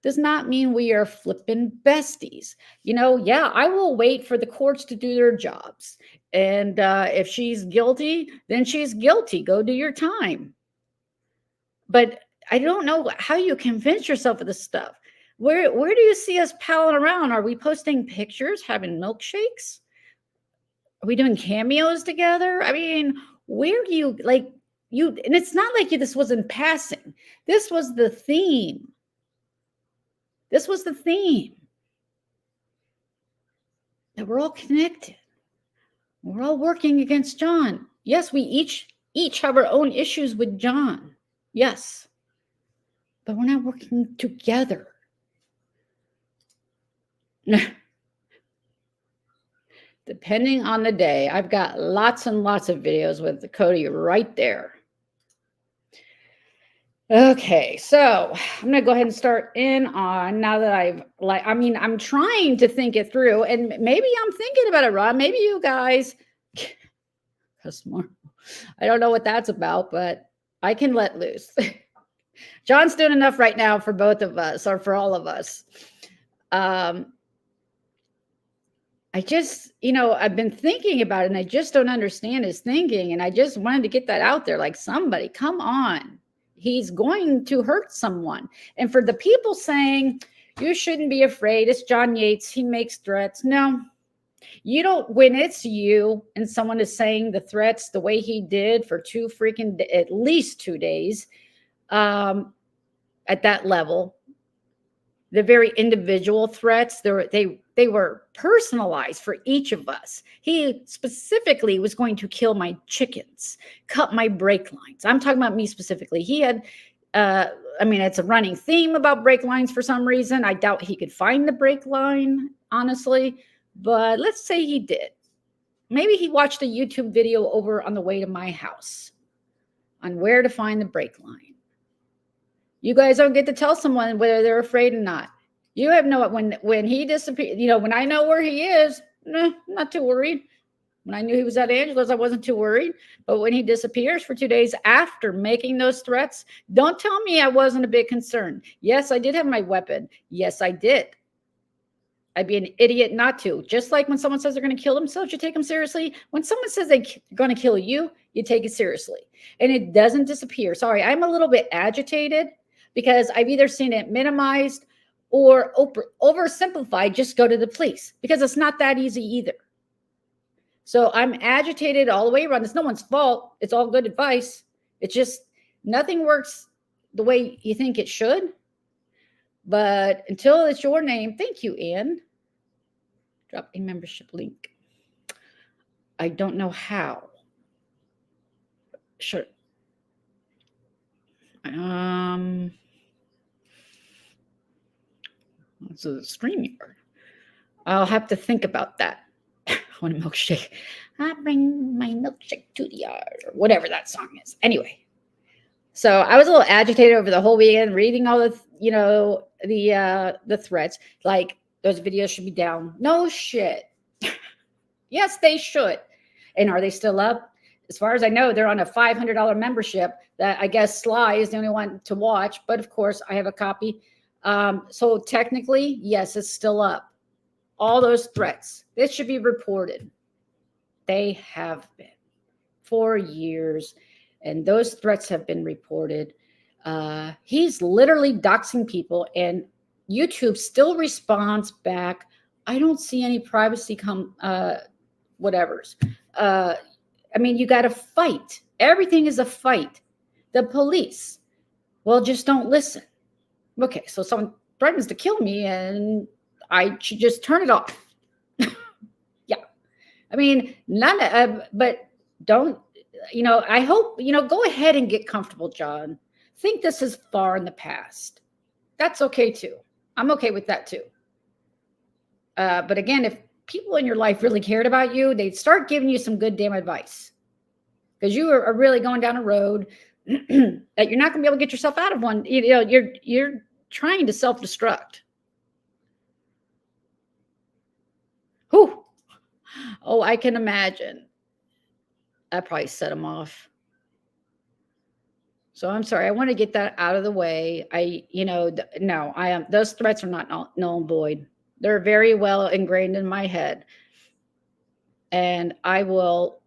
does not mean we are flipping besties. I will wait for the courts to do their jobs. And if she's guilty, then she's guilty. Go do your time. But I don't know how you convince yourself of this stuff. Where do you see us palling around? Are we posting pictures, having milkshakes? Are we doing cameos together? I mean, where do you and it's not like this was in passing. This was the theme. That we're all connected. We're all working against John. Yes, we each have our own issues with John. Yes. But we're not working together. Depending on the day, I've got lots and lots of videos with Cody right there. Okay, so I'm going to go ahead and start in on, now that I'm trying to think it through, and maybe I'm thinking about it wrong. Maybe you guys, I don't know what that's about, but I can let loose. John's doing enough right now for both of us, or for all of us. I just, I've been thinking about it and I just don't understand his thinking. And I just wanted to get that out there. Like, somebody, come on. He's going to hurt someone. And for the people saying, you shouldn't be afraid, it's John Yates, he makes threats. No, you don't, when it's you and someone is saying the threats the way he did for at least 2 days at that level, the very individual threats, They were personalized for each of us. He specifically was going to kill my chickens, cut my brake lines. I'm talking about me specifically. He had, I mean, it's a running theme about brake lines for some reason. I doubt he could find the brake line, honestly, but let's say he did. Maybe he watched a YouTube video over on the way to my house on where to find the brake line. You guys don't get to tell someone whether they're afraid or not. You have no, when he disappeared, you know, when I know where he is, not too worried. When I knew he was at Angela's, I wasn't too worried. But when he disappears for 2 days after making those threats, don't tell me I wasn't a bit concerned. Yes, I did have my weapon. Yes, I did. I'd be an idiot not to. Just like when someone says they're going to kill themselves, you take them seriously. When someone says they're going to kill you, you take it seriously. And it doesn't disappear. Sorry, I'm a little bit agitated because I've either seen it minimized or oversimplified, just go to the police, because it's not that easy either. So I'm agitated all the way around. It's no one's fault. It's all good advice. It's just nothing works the way you think it should. But until it's your name, thank you, Ann. Drop a membership link. I don't know how. Sure. It's a StreamYard. I'll have to think about that. I want a milkshake. I bring my milkshake to the yard, or whatever that song is. Anyway, so I was a little agitated over the whole weekend, reading all the, you know, the threats. Like, those videos should be down. No shit. Yes, they should. And are they still up? As far as I know, they're on a $500 membership that I guess Sly is the only one to watch. But of course, I have a copy. So technically, yes, it's still up. All those threats, this should be reported. They have been for years, and those threats have been reported. He's literally doxing people, and YouTube still responds back. I don't see any privacy whatevers. I mean, you got to fight. Everything is a fight. The police, well, just don't listen. Okay, so someone threatens to kill me and I should just turn it off. Yeah. I mean, but don't, you know, I hope, you know, go ahead and get comfortable, John. Think this is far in the past. That's okay too. I'm okay with that too. But again, if people in your life really cared about you, they'd start giving you some good damn advice, because you are really going down a road that you're not going to be able to get yourself out of one. You know, you're trying to self-destruct. Whew. Oh, I can imagine. That probably set him off. So I'm sorry. I want to get that out of the way. No, I am. Those threats are not null and void. They're very well ingrained in my head. And I will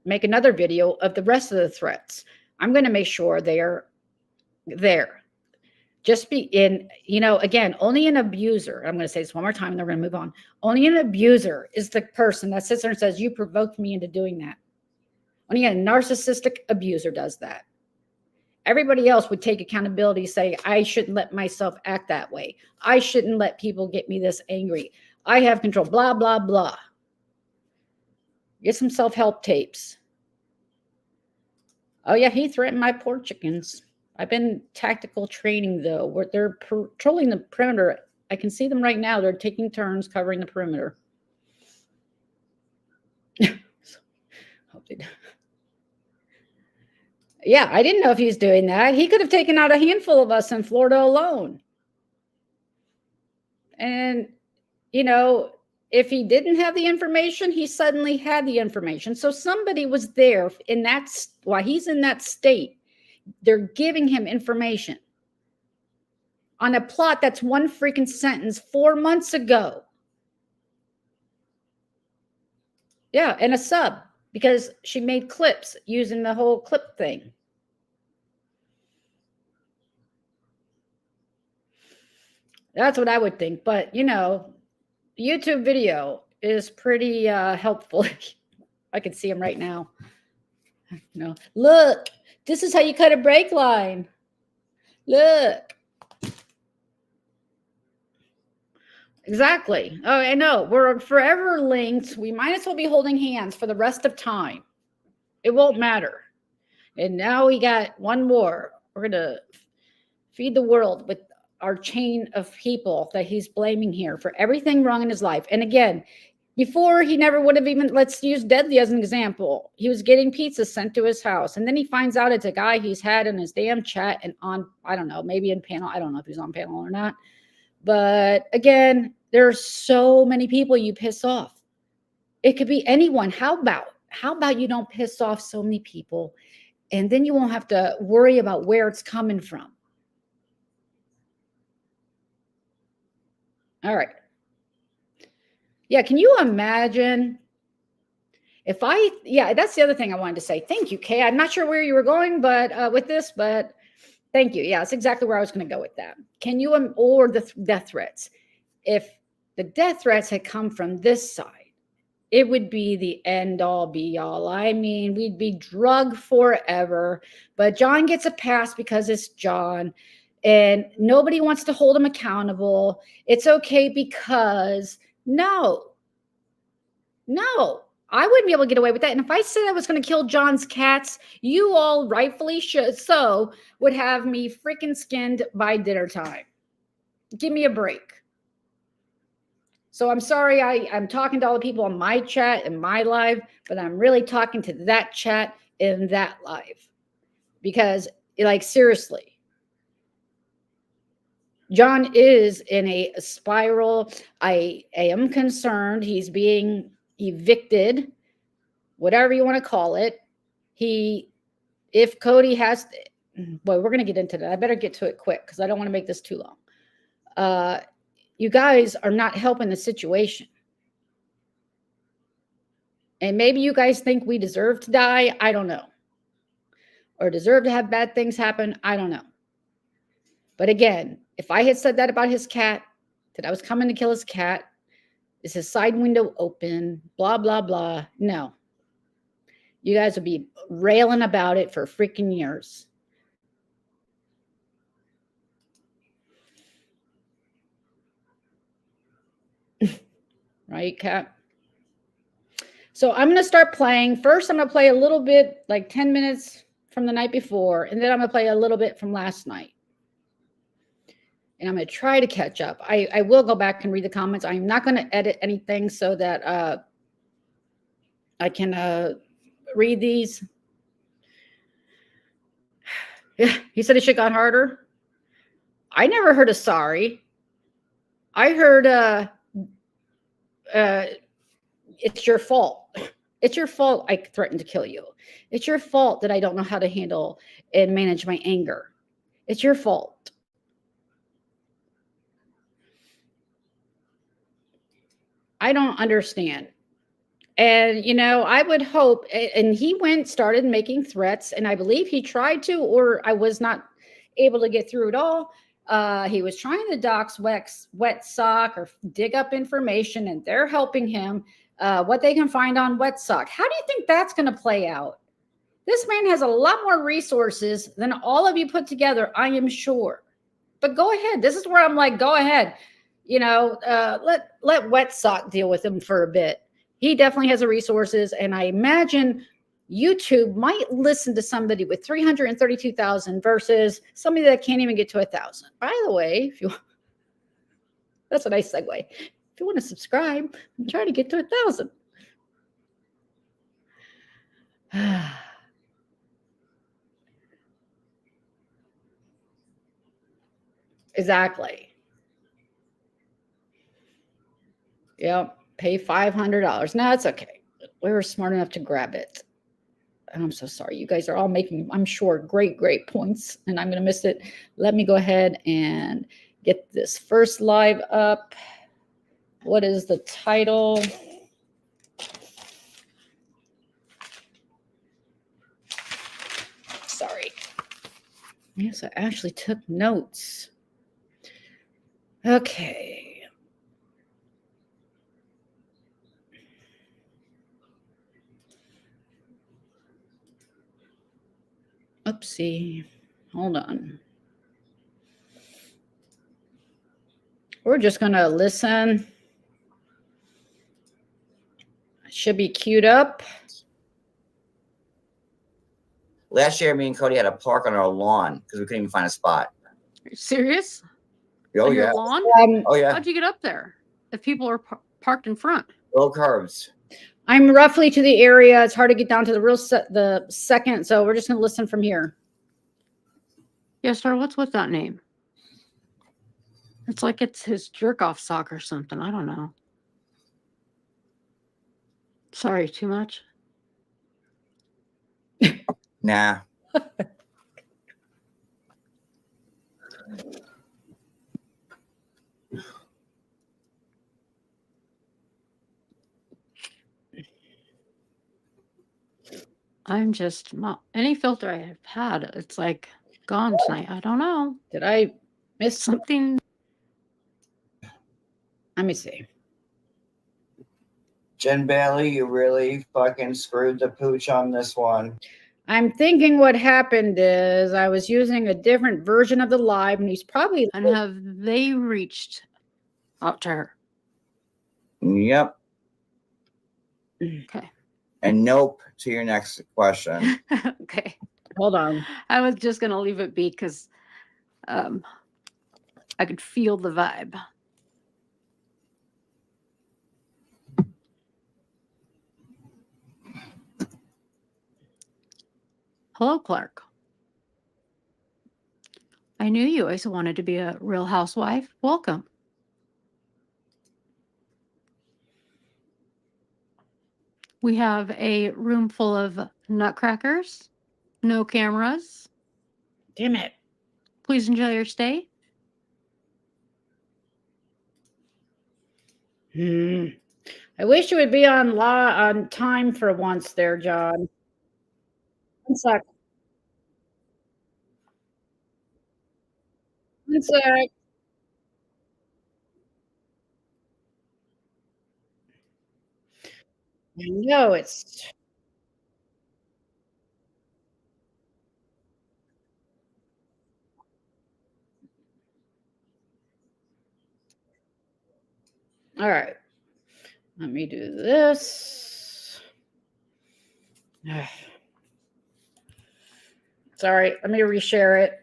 make another video of the rest of the threats. I'm going to make sure they're there. Just be in, you know, again, only an abuser. I'm going to say this one more time and then we're going to move on. Only an abuser is the person that sits there and says, you provoked me into doing that. Only a narcissistic abuser does that. Everybody else would take accountability, say, I shouldn't let myself act that way. I shouldn't let people get me this angry. I have control, blah, blah, blah. Get some self-help tapes. Oh, yeah, he threatened my poor chickens. I've been tactical training, though, where they're patrolling the perimeter. I can see them right now. They're taking turns covering the perimeter. Hope they do. Yeah, I didn't know if he's doing that. He could have taken out a handful of us in Florida alone. And, you know, if he didn't have the information, he suddenly had the information. So somebody was there in that, while he's in that state, they're giving him information on a plot that's one freaking sentence 4 months ago. Yeah, and a sub, because she made clips using the whole clip thing. That's what I would think. But, you know, YouTube video is pretty helpful. I can see him right now. No, look, this is how you cut a brake line. Look. Exactly. Oh, I know. We're forever linked. We might as well be holding hands for the rest of time. It won't matter. And now we got one more. We're going to feed the world with our chain of people that he's blaming here for everything wrong in his life. And again, before he never would have even, let's use Deadly as an example. He was getting pizza sent to his house. And then he finds out it's a guy he's had in his damn chat and on, I don't know, maybe in panel. I don't know if he's on panel or not. But again, there are so many people you piss off. It could be anyone. How about you don't piss off so many people, and then you won't have to worry about where it's coming from. All right. Yeah, can you imagine if that's the other thing I wanted to say. Thank you, Kay. I'm not sure where you were going, but with this, but thank you. Yeah, that's exactly where I was going to go with that. Can you, or the death threats? If the death threats had come from this side, it would be the end all be all. I mean, we'd be drugged forever, but John gets a pass because it's John and nobody wants to hold him accountable. It's okay because no, I wouldn't be able to get away with that. And if I said I was going to kill John's cats, you all rightfully would have me freaking skinned by dinner time. Give me a break. So I'm sorry, I'm talking to all the people on my chat and my live, but I'm really talking to that chat in that live. Because, like, seriously, John is in a spiral. I am concerned. He's being evicted, whatever you want to call it. If Cody has, well, we're going to get into that. I better get to it quick because I don't want to make this too long. You guys are not helping the situation. And maybe you guys think we deserve to die. I don't know. Or deserve to have bad things happen. I don't know. But again, if I had said that about his cat, that I was coming to kill his cat, is his side window open, blah, blah, blah. No. You guys would be railing about it for freaking years. Right, Cat? So I'm going to start playing. First, I'm going to play a little bit, like 10 minutes from the night before, and then I'm going to play a little bit from last night. And I'm going to try to catch up. I will go back and read the comments. I'm not going to edit anything so that I can read these. He said it should have got harder. I never heard a sorry. I heard it's your fault. It's your fault I threatened to kill you. It's your fault that I don't know how to handle and manage my anger. It's your fault. I don't understand. And, you know, I would hope, and he started making threats, and I believe he tried to, or I was not able to get through it all. He was trying to dox Wet Sock or dig up information, and they're helping him what they can find on Wet Sock. How do you think that's going to play out? This man has a lot more resources than all of you put together, I am sure. But go ahead. This is where I'm like, go ahead. You know, let Wet Sock deal with him for a bit. He definitely has the resources, and I imagine YouTube might listen to somebody with 332,000 versus somebody that can't even get to 1,000. By the way, that's a nice segue. If you want to subscribe, I'm trying to get to 1,000. Exactly. Yep. Pay $500. No, it's okay. We were smart enough to grab it. I'm so sorry. You guys are all making, I'm sure, great points, and I'm going to miss it. Let me go ahead and get this first live up. What is the title? Sorry. Yes, I actually took notes. Okay. Oopsie. Hold on. We're just going to listen. It should be queued up. Last year, me and Cody had a park on our lawn because we couldn't even find a spot. Are you serious? Oh, On your yeah. lawn? Oh, yeah. How'd you get up there? If people are parked in front. Low curves. I'm roughly to the area. It's hard to get down to the second, so we're just going to listen from here. Yes, sir. What's with that name? It's like it's his jerk off sock or something. I don't know. Sorry, too much? Nah. I'm just, any filter I have had, it's like gone tonight. I don't know. Did I miss something? Let me see. Jen Bailey, you really fucking screwed the pooch on this one. I'm thinking what happened is I was using a different version of the live, and he's probably. And have they reached out to her? Yep. Okay. And nope to your next question. Okay. Hold on. I was just going to leave it be because I could feel the vibe. Hello, Clark. I knew you always wanted to be a real housewife. Welcome. We have a room full of nutcrackers, no cameras. Damn it. Please enjoy your stay. I wish you would be on time for once there, John. One sec. One sec. I know it's. All right. Let me do this. Sorry, let me reshare it.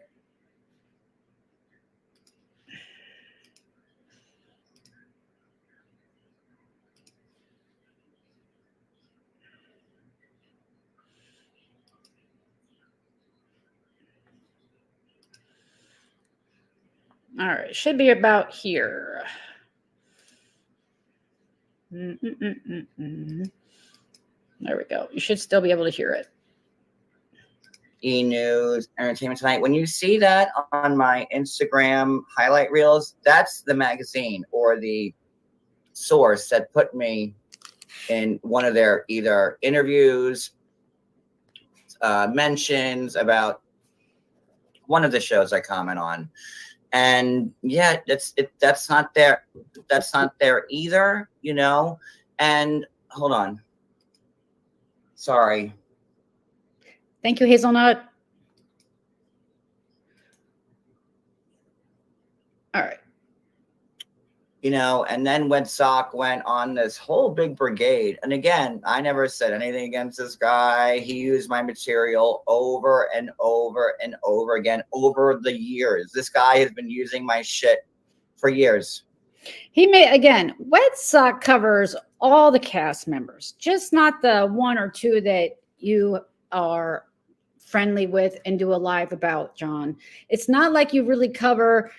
All right, it should be about here. There we go. You should still be able to hear it. E! News, Entertainment Tonight. When you see that on my Instagram highlight reels, that's the magazine or the source that put me in one of their either interviews, mentions about one of the shows I comment on. And yeah, that's not there. That's not there either, you know? And hold on. Sorry. Thank you, Hazelnut. All right. You know, and then when Sock went on this whole big brigade, and again, I never said anything against this guy. He used my material over and over and over again over the years. This guy has been using my shit for years. He may, again, Wet Sock covers all the cast members, just not the one or two that you are friendly with and do a live about, John. It's not like you really cover.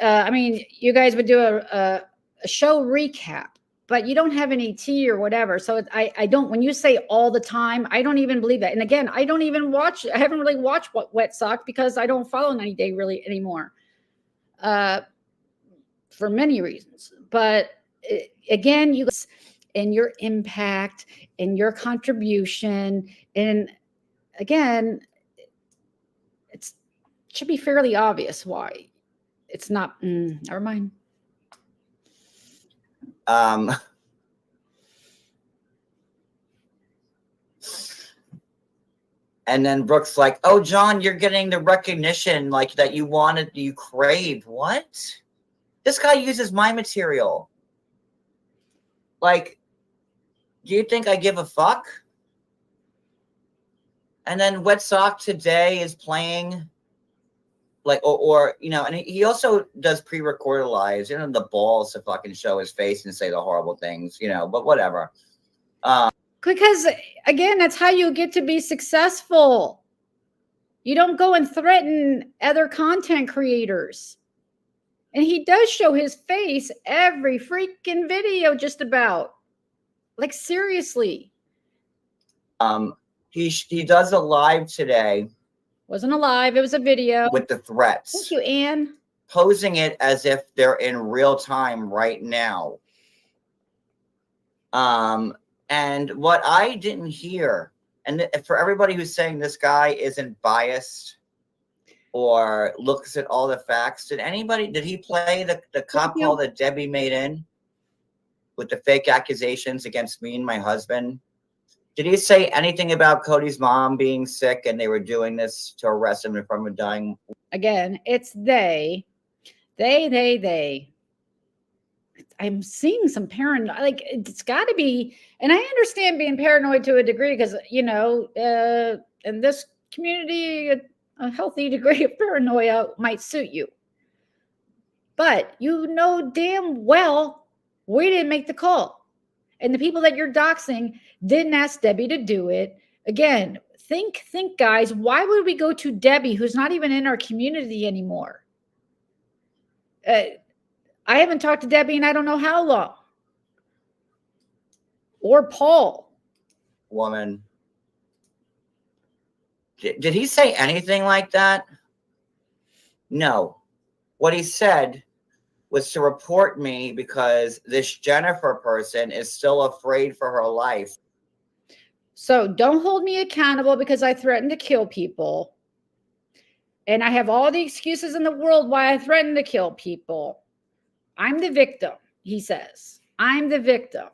I mean, you guys would do a show recap, but you don't have any tea or whatever. So I don't, when you say all the time, I don't even believe that. And again, I don't even watch, I haven't really watched Wet Sock because I don't follow 90 Day really anymore for many reasons. But again, you and your impact and your contribution. And again, it should be fairly obvious why. It's not, never mind. And then Brooke's like, oh, John, you're getting the recognition like that you wanted, you craved. What? This guy uses my material. Like, do you think I give a fuck? And then Wet Sock Today is playing, like, or you know, and he also does pre-recorded lives. You know, the balls to fucking show his face and say the horrible things, you know, but whatever. Because again, that's how you get to be successful. You don't go and threaten other content creators. And he does show his face every freaking video, just about. Like, seriously. He does a live today. Wasn't a live, it was a video. With the threats. Thank you, Anne. Posing it as if they're in real time right now. And what I didn't hear, and for everybody who's saying this guy isn't biased or looks at all the facts, did he play the cop call that Debbie made in with the fake accusations against me and my husband? Did he say anything about Cody's mom being sick and they were doing this to arrest him from a dying? Again, it's they. I'm seeing some paranoia. Like, it's got to be, and I understand being paranoid to a degree because, you know, in this community, a healthy degree of paranoia might suit you. But you know damn well we didn't make the call. And the people that you're doxing didn't ask Debbie to do it. Again, think, guys, why would we go to Debbie, who's not even in our community anymore? I haven't talked to Debbie in I don't know how long. Or Paul. Woman. Did he say anything like that? No. What he said was to report me because this Jennifer person is still afraid for her life. So don't hold me accountable because I threatened to kill people. And I have all the excuses in the world why I threatened to kill people. I'm the victim, he says. I'm the victim,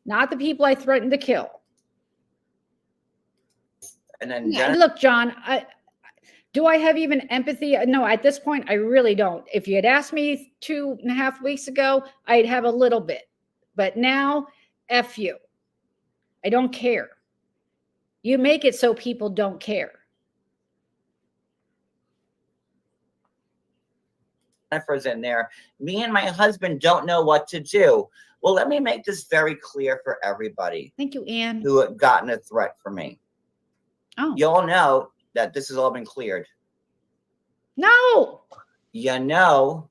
not the people I threatened to kill. And then look, John, do I have even empathy? No, at this point, I really don't. If you had asked me 2.5 weeks ago, I'd have a little bit. But now, F you. I don't care. You make it so people don't care. Jennifer's in there. Me and my husband don't know what to do. Well, let me make this very clear for everybody. Thank you, Anne. Who have gotten a threat from me. Oh. You all know that this has all been cleared. No. You know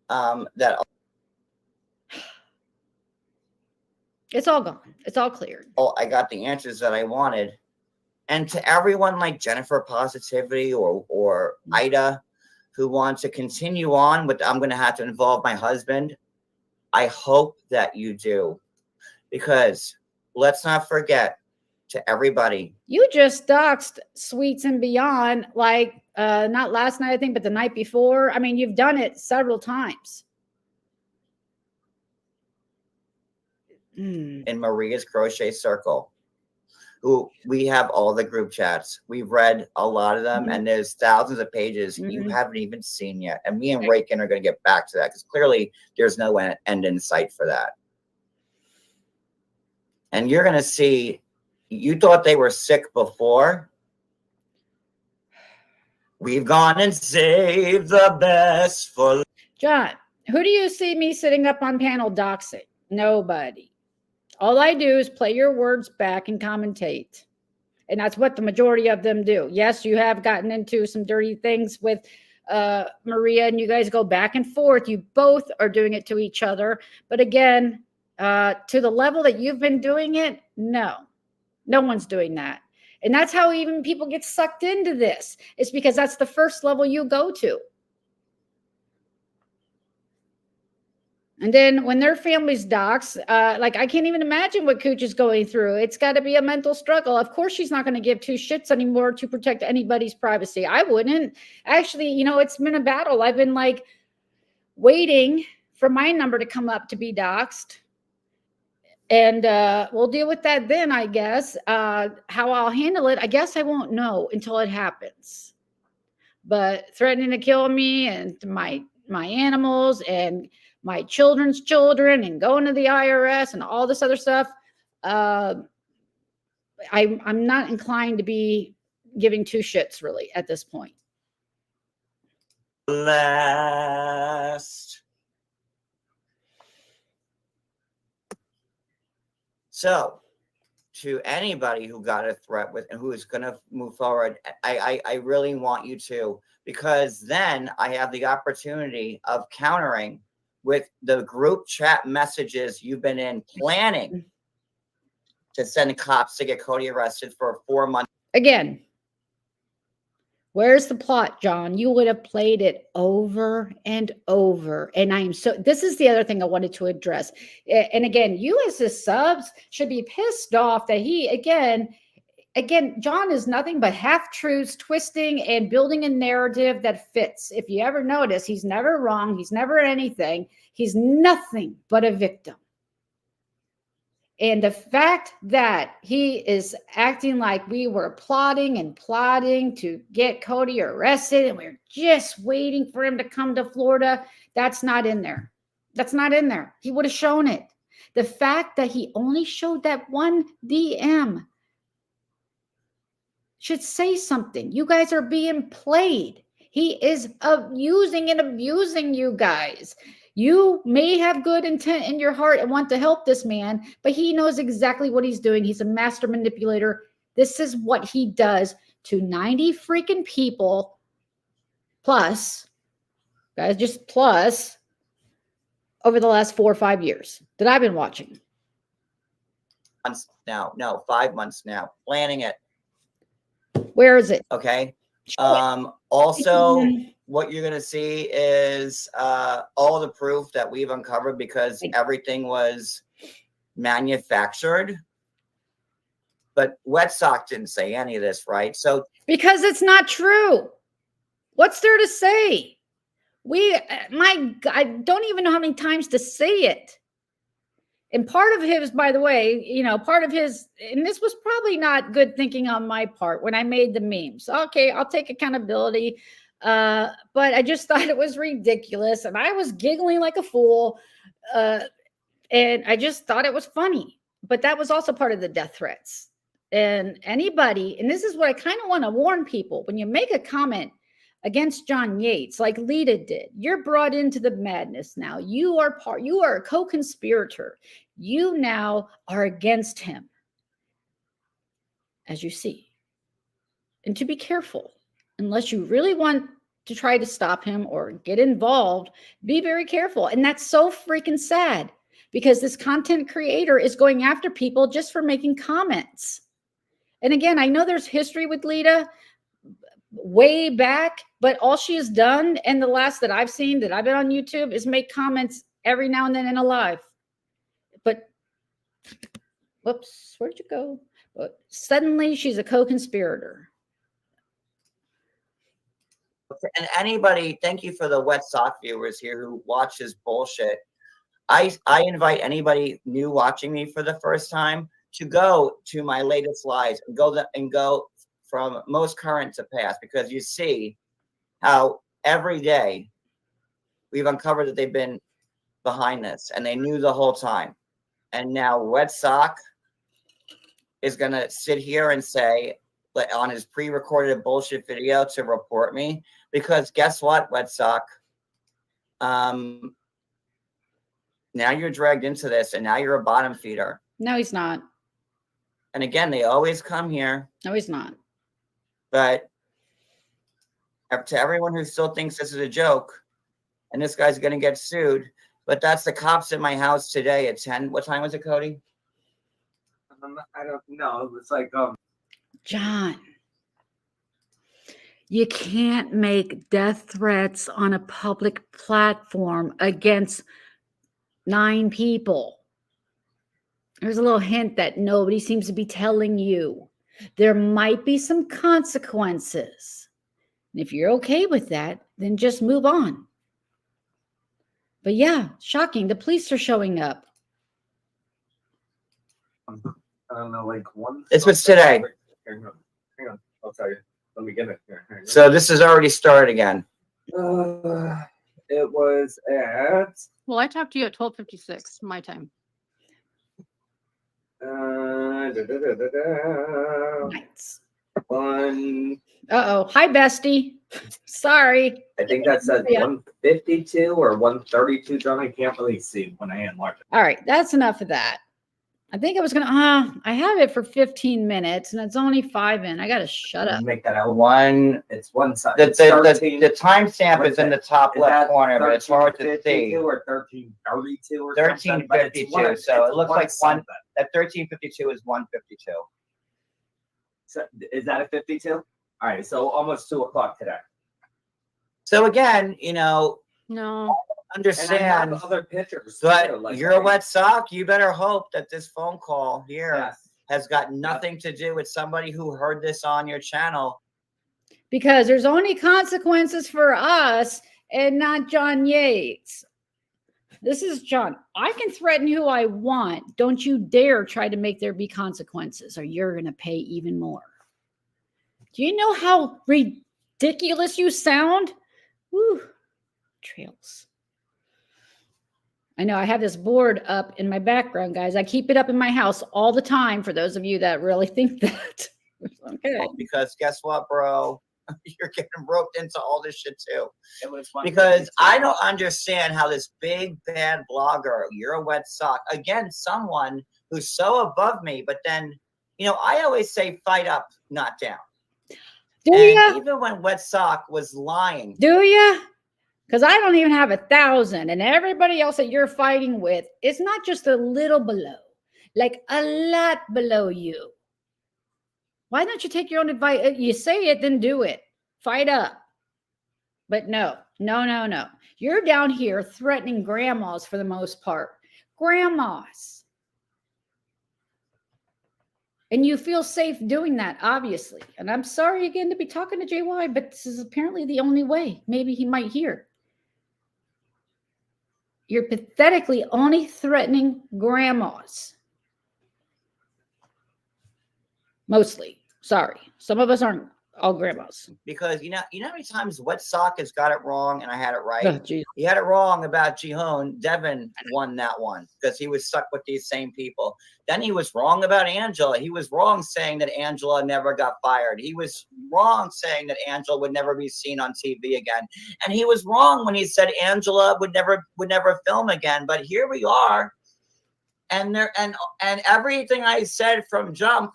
that it's all gone. It's all cleared. Oh, I got the answers that I wanted. And to everyone like Jennifer Positivity or Ida who wants to continue on with I'm going to have to involve my husband, I hope that you do. Because let's not forget, to everybody. You just doxed Sweets and Beyond, like not last night, I think, but the night before. I mean, you've done it several times. In Maria's Crochet Circle, who we have all the group chats. We've read a lot of them, and there's thousands of pages you haven't even seen yet. And me and Raykin are going to get back to that because clearly there's no end in sight for that. And you're going to see. You thought they were sick before. We've gone and saved the best for. John, who do you see me sitting up on panel doxing? Nobody. All I do is play your words back and commentate. And that's what the majority of them do. Yes, you have gotten into some dirty things with Maria, and you guys go back and forth. You both are doing it to each other. But again, to the level that you've been doing it, no. No one's doing that. And that's how even people get sucked into this. It's because that's the first level you go to. And then when their families dox, like I can't even imagine what Cooch is going through. It's got to be a mental struggle. Of course, she's not going to give two shits anymore to protect anybody's privacy. I wouldn't. Actually, you know, it's been a battle. I've been like waiting for my number to come up to be doxed. And we'll deal with that then, I guess. How I'll handle it, I guess I won't know until it happens. But threatening to kill me and my animals and my children's children and going to the IRS and all this other stuff, I'm not inclined to be giving two shits really at this point. Last. So, to anybody who got a threat with and who is going to move forward, I really want you to, because then I have the opportunity of countering with the group chat messages you've been in planning to send cops to get Cody arrested for 4 months. Again, where's the plot, John? You would have played it over and over. And this is the other thing I wanted to address. And again, you as his subs should be pissed off that he, again, John is nothing but half-truths, twisting and building a narrative that fits. If you ever notice, he's never wrong. He's never anything. He's nothing but a victim. And the fact that he is acting like we were plotting to get Cody arrested and we're just waiting for him to come to Florida, that's not in there. That's not in there. He would have shown it. The fact that he only showed that one DM should say something. You guys are being played. He is using and abusing you guys. You may have good intent in your heart and want to help this man, but he knows exactly what he's doing. He's a master manipulator. This is what he does to 90 freaking people plus, guys, just plus, over the last 4 or 5 years that I've been watching. Months now, no, 5 months now, planning it. Where is it? Okay. Also, what you're going to see is all the proof that we've uncovered, because everything was manufactured. But Wet Sock didn't say any of this, right? So because it's not true. What's there to say? I don't even know how many times to say it. And part of his, by the way, part of his, and this was probably not good thinking on my part when I made the memes. Okay, I'll take accountability. But I just thought it was ridiculous. And I was giggling like a fool. And I just thought it was funny. But that was also part of the death threats. And anybody, and this is what I kind of want to warn people, when you make a comment against John Yates, like Lita did, you're brought into the madness now. You are a co-conspirator. You now are against him, as you see. And to be careful, unless you really want to try to stop him or get involved, be very careful. And that's so freaking sad, because this content creator is going after people just for making comments. And again, I know there's history with Lita way back, but all she has done, and the last that I've seen that I've been on YouTube, is make comments every now and then in a live. But whoops, where'd you go? But suddenly she's a co-conspirator. And anybody, thank you for the Wet Sock viewers here who watch this bullshit. I invite anybody new watching me for the first time to go to my latest lives and go from most current to past, because you see how every day we've uncovered that they've been behind this and they knew the whole time. And now Wet Sock is going to sit here and say on his pre-recorded bullshit video to report me, because guess what, Wet Sock? Now you're dragged into this and now you're a bottom feeder. No, he's not. And again, they always come here. No, he's not. But to everyone who still thinks this is a joke and this guy's going to get sued, but that's the cops at my house today at 10. What time was it, Cody? I don't know. It's like John, you can't make death threats on a public platform against 9 people. There's a little hint that nobody seems to be telling you. There might be some consequences. And if you're okay with that, then just move on. But yeah, shocking. The police are showing up. I don't know, like one. This was today. Hang on. I'll tell you. Let me get it here. So this has already started again. It was at Well, I talked to you at 12:56 my time. Nice. one. Uh-oh. Hi, bestie. Sorry. I think that said Yeah. 152 or 132, John. I can't really see when I enlarge it. All right. That's enough of that. I think I was going to, I have it for 15 minutes and it's only 5 in. I got to shut up. Make that out. One. It's one side. The It's 13. timestamp is in the top Is left that corner, but it's hard to 1352 see. or 1332 or something, but it's 1352. So it looks like something. that 1352 is 152. So is that a 52? All right, so almost 2 o'clock today. So again, you know, No. And I understand, have other pictures. but too, like, you're a wet sock. You better hope that this phone call here Yes. has got nothing to do with somebody who heard this on your channel. Because there's only consequences for us and not John Yates. This is John. I can threaten who I want. Don't you dare try to make there be consequences or you're going to pay even more. Do you know how ridiculous you sound? Woo. Trails. I know I have this board up in my background, guys. I keep it up in my house all the time for those of you that really think that. Okay. Because guess what, bro? You're getting roped into all this shit too. It was Because I don't understand how this big bad blogger, you're a wet sock, again, someone who's so above me, but then, you know, I always say fight up, not down. Do And ya? even when Wet Sock was lying, Do ya? Because I don't even have 1,000, and everybody else that you're fighting with is not just a little below, like a lot below you. Why don't you take your own advice? You say it, then do it. Fight up. But no. You're down here threatening grandmas for the most part. Grandmas. And you feel safe doing that, obviously. And I'm sorry again to be talking to JY, but this is apparently the only way. Maybe he might hear. You're pathetically only threatening grandmas. Mostly. Sorry. Some of us aren't all grandmas. because you know how many times Wet Sock has got it wrong and I had it right. Oh, geez. He had it wrong about Jihoon. Devin won that one because he was stuck with these same people. Then he was wrong about Angela. He was wrong saying that Angela never got fired. He was wrong saying that Angela would never be seen on TV again. And he was wrong when he said Angela would never film again. But here we are. And everything I said from jump.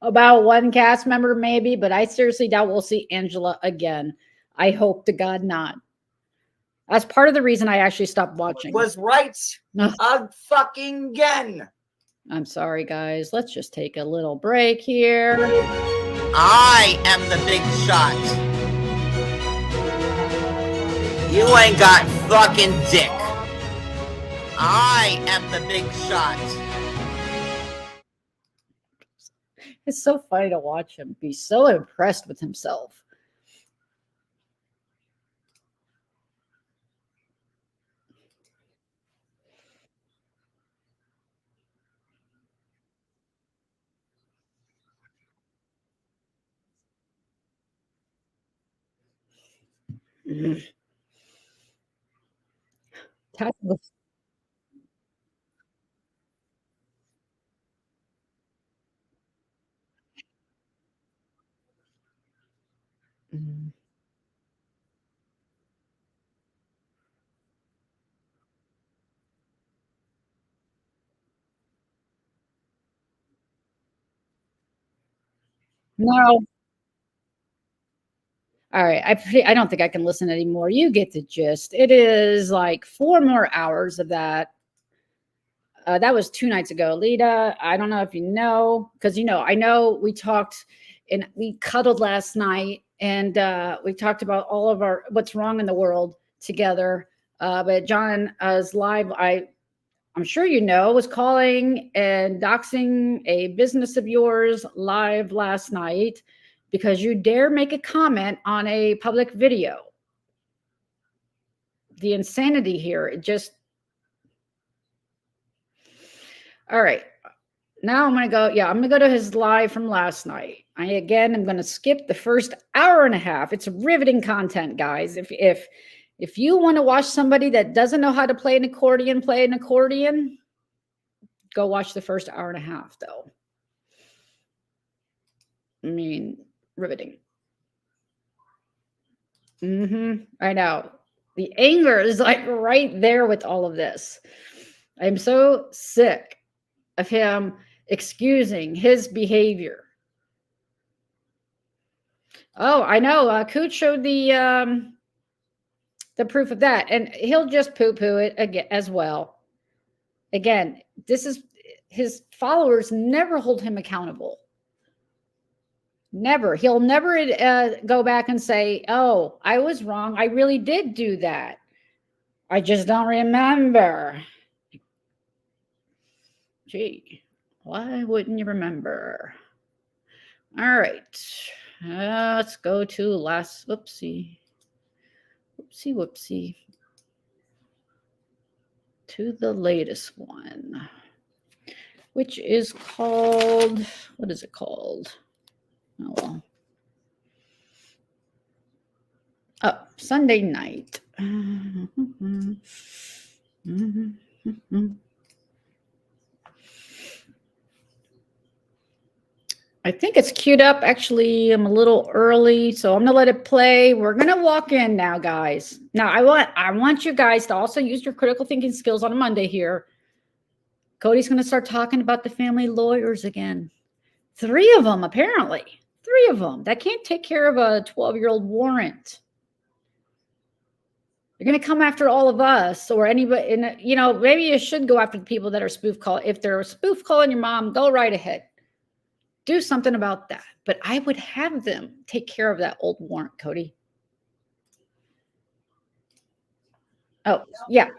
About one cast member, maybe, but I seriously doubt we'll see Angela again. I hope to God not. That's part of the reason I actually stopped watching. Was right fucking again. I'm sorry, guys. Let's just take a little break here. I am the big shot. You ain't got fucking dick. I am the big shot. It's so funny to watch him be so impressed with himself. No. All right. I don't think I can listen anymore. You get the gist. It is like 4 more hours of that. That was 2 nights ago. Lita, I don't know if you know, because I know we talked and we cuddled last night and we talked about all of what's wrong in the world together. But John is live. I'm sure was calling and doxing a business of yours live last night because you dare make a comment on a public video. The insanity here, it just... All right. Now I'm going to go to his live from last night. I'm going to skip the first hour and a half. It's riveting content, guys. If If you want to watch somebody that doesn't know how to play an accordion, go watch the first hour and a half, though. I mean, riveting. I know. The anger is like right there with all of this. I'm so sick of him excusing his behavior. Oh, I know. Cooch showed the proof of that, and he'll just poo-poo it again as well. Again, this is his followers never hold him accountable. Never. He'll never go back and say, "Oh, I was wrong. I really did do that. I just don't remember." Gee, why wouldn't you remember? All right. Let's go to last. Whoopsie. To the latest one, which is called, what is it called? Oh, well. Oh, Sunday night. I think it's queued up. Actually, I'm a little early, so I'm gonna let it play. We're gonna walk in now, guys. Now, I want you guys to also use your critical thinking skills on a Monday here. Cody's gonna start talking about the family lawyers again. 3 of them, apparently. 3 of them that can't take care of a 12-year-old warrant. You're going to come after all of us or anybody. And, you know, maybe you should go after the people that are spoof calling. If they're spoof calling your mom, go right ahead. Do something about that. But I would have them take care of that old warrant, Cody. Oh, yeah.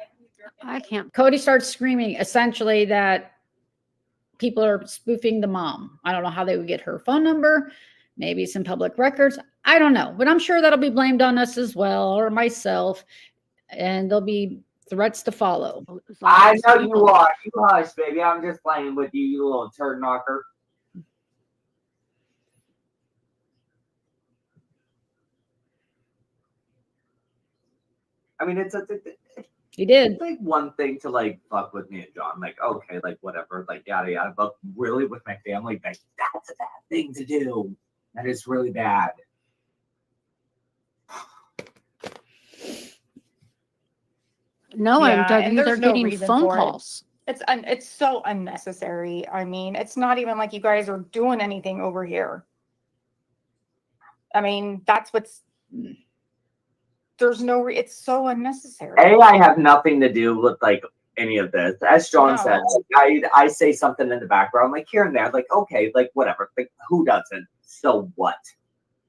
I can't. Cody starts screaming essentially that people are spoofing the mom. I don't know how they would get her phone number. Maybe some public records. I don't know. But I'm sure that'll be blamed on us as well, or myself. And there'll be threats to follow. I know you are. You hush, baby. I'm just playing with you, you little turd knocker. I mean, He did. It's like one thing to like fuck with me and John, like okay, like whatever, like yada yada. But really, with my family, like that's a bad thing to do. That is really bad. No, Yeah, and they're there's no getting reason phone for it. calls. It's so unnecessary. I mean, it's not even like you guys are doing anything over here. I mean, that's what's. There's no. It's so unnecessary. I have nothing to do with like any of this. As John said, like, I say something in the background, like here and there, like okay, like whatever, like who doesn't? So what?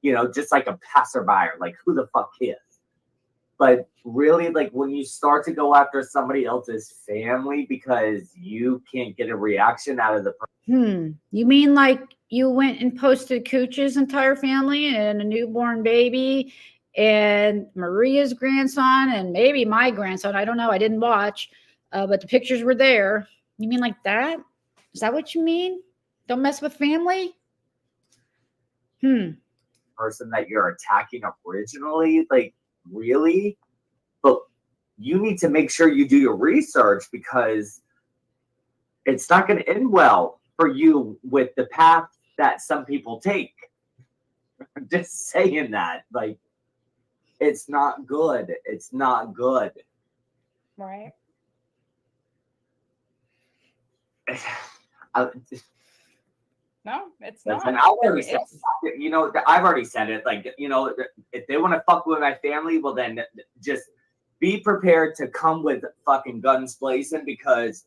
You know, just like a passerby, like who the fuck cares? But really, like when you start to go after somebody else's family because you can't get a reaction out of the person. You mean like you went and posted Cooch's entire family and a newborn baby and Maria's grandson and maybe my grandson? I don't know. I didn't watch, but the pictures were there. You mean like that? Is that what you mean? Don't mess with family? Person that you're attacking originally, like really? But you need to make sure you do your research because it's not going to end well for you with the path that some people take. I'm just saying that, like, it's not good. It's not good. Right. No, it's not. And I've already said, you know, I've already said it. Like, you know, if they want to fuck with my family, well, then just be prepared to come with fucking guns blazing because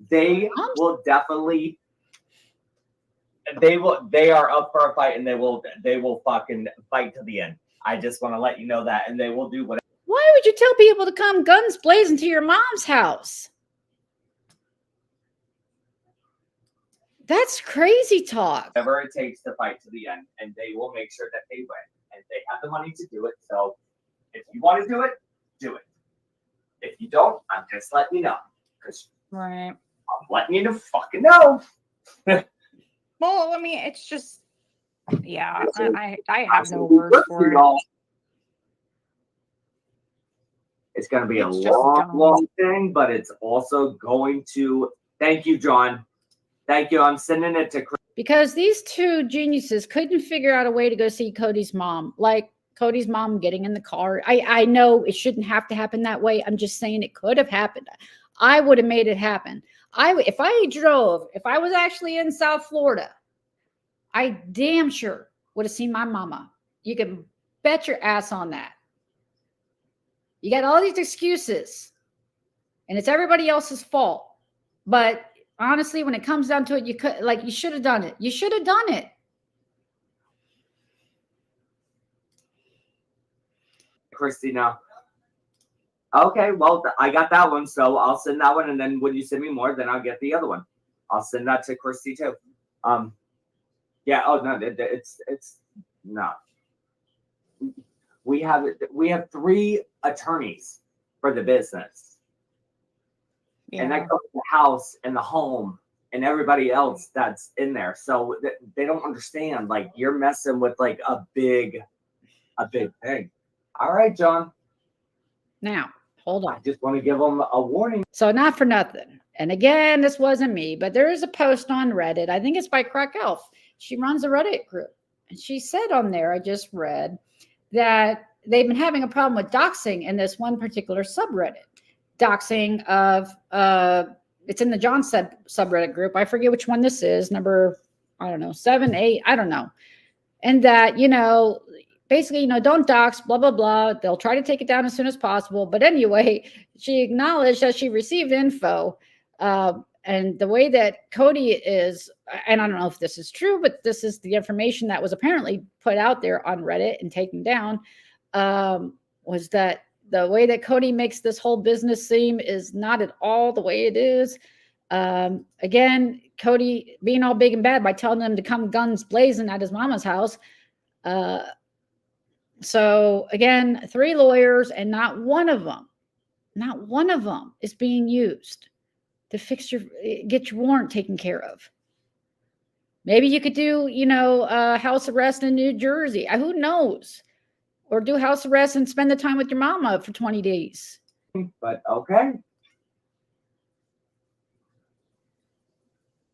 they will definitely. They are up for a fight and they will fucking fight to the end. I just want to let you know that, and they will do whatever. Why would you tell people to come guns blazing to your mom's house? That's crazy talk. Whatever it takes to fight to the end, and they will make sure that they win, and they have the money to do it. So, if you want to do it, do it. If you don't, I'm just letting you know, because right, I'm letting you fucking know. Well, I mean, it's just, yeah, I have no words for it. It's going to be It's a just long, dumb. long thing, but it's also going to. Thank you, John. Thank you. I'm sending it to Chris. Because these two geniuses couldn't figure out a way to go see Cody's mom. Like Cody's mom getting in the car. I know it shouldn't have to happen that way. I'm just saying it could have happened. I would have made it happen. If I was actually in South Florida, I damn sure would have seen my mama. You can bet your ass on that. You got all these excuses, and it's everybody else's fault. But honestly, when it comes down to it, you should have done it. You should have done it. Christina. Okay, well, I got that one, so I'll send that one, and then when you send me more, then I'll get the other one. I'll send that to Christy too. Yeah. Oh no, it's no. We have 3 attorneys for the business, and that goes to the house and the home and everybody else that's in there. So they don't understand. Like, you're messing with like a big thing. All right, John. Now, hold on. I just want to give them a warning. So not for nothing. And again, this wasn't me, but there is a post on Reddit. I think it's by Crack Elf. She runs a Reddit group. And she said on there, I just read, that they've been having a problem with doxing in this one particular subreddit. Doxing of, it's in the John subreddit group. I forget which one this is, number, I don't know, 7, 8, I don't know. And that, basically, don't dox, blah, blah, blah. They'll try to take it down as soon as possible. But anyway, she acknowledged that she received info. And the way that Cody is, and I don't know if this is true, but this is the information that was apparently put out there on Reddit and taken down, was that the way that Cody makes this whole business seem is not at all the way it is. Again, Cody being all big and bad by telling them to come guns blazing at his mama's house. So again, 3 lawyers, and not one of them is being used to get your warrant taken care of. Maybe you could do, house arrest in New Jersey. Who knows? Or do house arrest and spend the time with your mama for 20 days. But okay.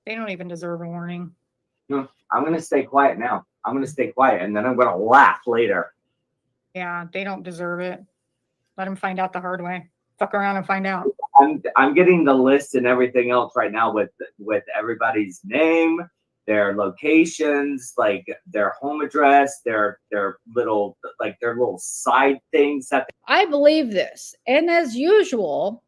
They don't even deserve a warning. No, I'm going to stay quiet now. I'm going to stay quiet, and then I'm going to laugh later. Yeah, they don't deserve it. Let them find out the hard way. Fuck around and find out. I'm getting the list and everything else right now with everybody's name, their locations, like their home address, their little side things that I believe this. And as usual,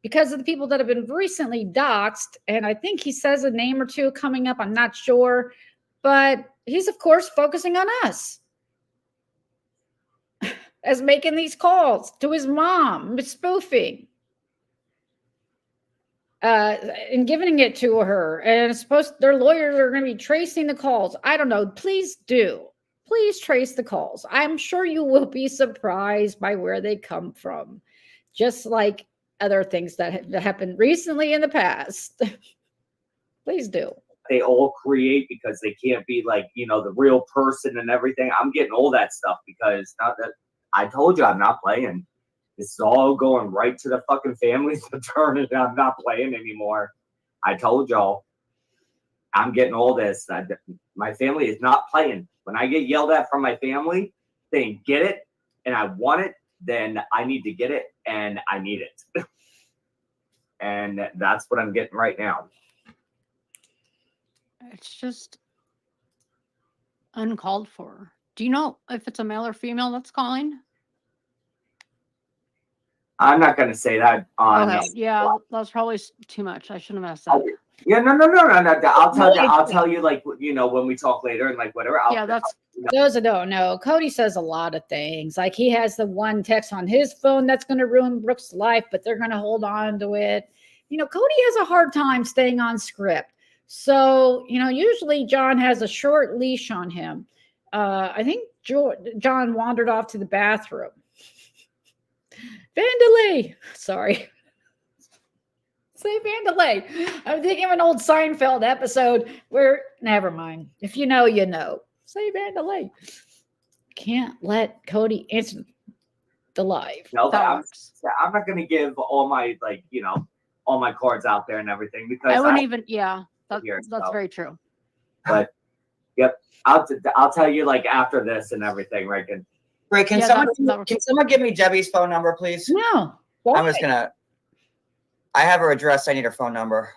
because of the people that have been recently doxxed, and I think he says a name or two coming up, I'm not sure, but he's of course focusing on us as making these calls to his mom, spoofing. And giving it to her, and it's their lawyers are going to be tracing the calls. I don't know. Please trace the calls. I'm sure you will be surprised by where they come from, just like other things that have happened recently in the past. Please do. They all create because they can't be like, the real person and everything. I'm getting all that stuff because now that I told you I'm not playing. This is all going right to the fucking family's attorney. I'm not playing anymore. I told y'all. I'm getting all this. My family is not playing. When I get yelled at from my family, saying get it and I want it, then I need to get it and I need it. And that's what I'm getting right now. It's just uncalled for. Do you know if it's a male or female that's calling? I'm not going to say that on. Okay, yeah, that's probably too much. I shouldn't have asked that. Yeah, no. I'll tell you, like, when we talk later and like whatever. Those that don't know, Cody says a lot of things. Like, he has the one text on his phone that's going to ruin Brooke's life, but they're going to hold on to it. Cody has a hard time staying on script. So, usually John has a short leash on him. I think John wandered off to the bathroom. Vandalay. Sorry. Say Vandalay. I'm thinking of an old Seinfeld episode where, never mind. If you know, you know. Say Vandalay. Can't let Cody answer. the live. No, That I'm, works. I'm not gonna give all my all my cards out there and everything because I wouldn't even. Yeah, Here, that's so. very true. But yep, I'll tell you like after this and everything, right? Great. Can Yeah, someone give me Debbie's phone number, please? No. Why? I'm just gonna. I have her address. I need her phone number.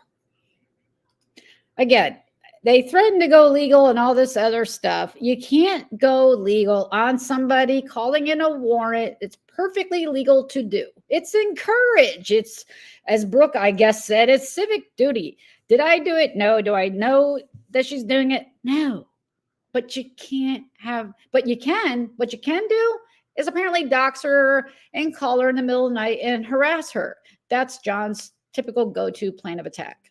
Again, they threatened to go legal and all this other stuff. You can't go legal on somebody calling in a warrant. It's perfectly legal to do. It's encouraged. It's, as Brooke, I guess, said, it's civic duty. Did I do it? No. Do I know that she's doing it? No. But you can't have, but you can, what you can do is apparently dox her and call her in the middle of the night and harass her. That's John's typical go-to plan of attack.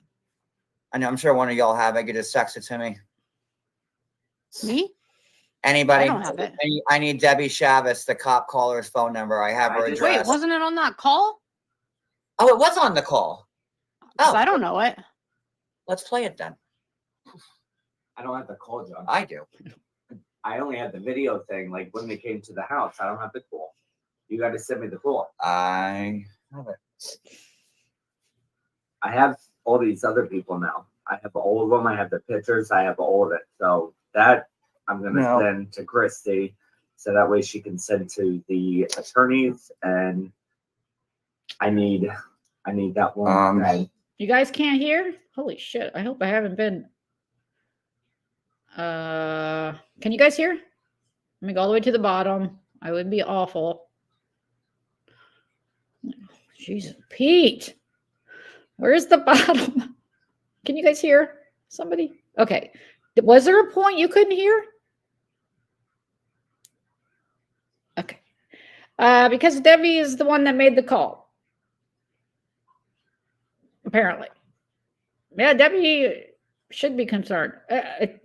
I know. I'm sure one of y'all have. I could just text it to me. Me? Anybody? I don't have it. I need Debbie Chavez, the cop caller's phone number. I have her address. Wait, wasn't it on that call? Oh, it was on the call. Oh, I don't know it. Let's play it then. I don't have the call, John. I do. I only have the video thing. Like when they came to the house, I don't have the call. You got to send me the call. I have it. I have all these other people now. I have all of them. I have the pictures. I have all of it. So that I'm gonna send to Christy, so that way she can send to the attorneys. And I need that one. Right? You guys can't hear? Holy shit. I hope I haven't been. Can you guys hear? Let me go all the way to the bottom. I would be awful. Jesus, Pete. Where's the bottom? Can you guys hear somebody? Okay. Was there a point you couldn't hear? Okay. Because Debbie is the one that made the call. Apparently. Yeah, Debbie should be concerned. I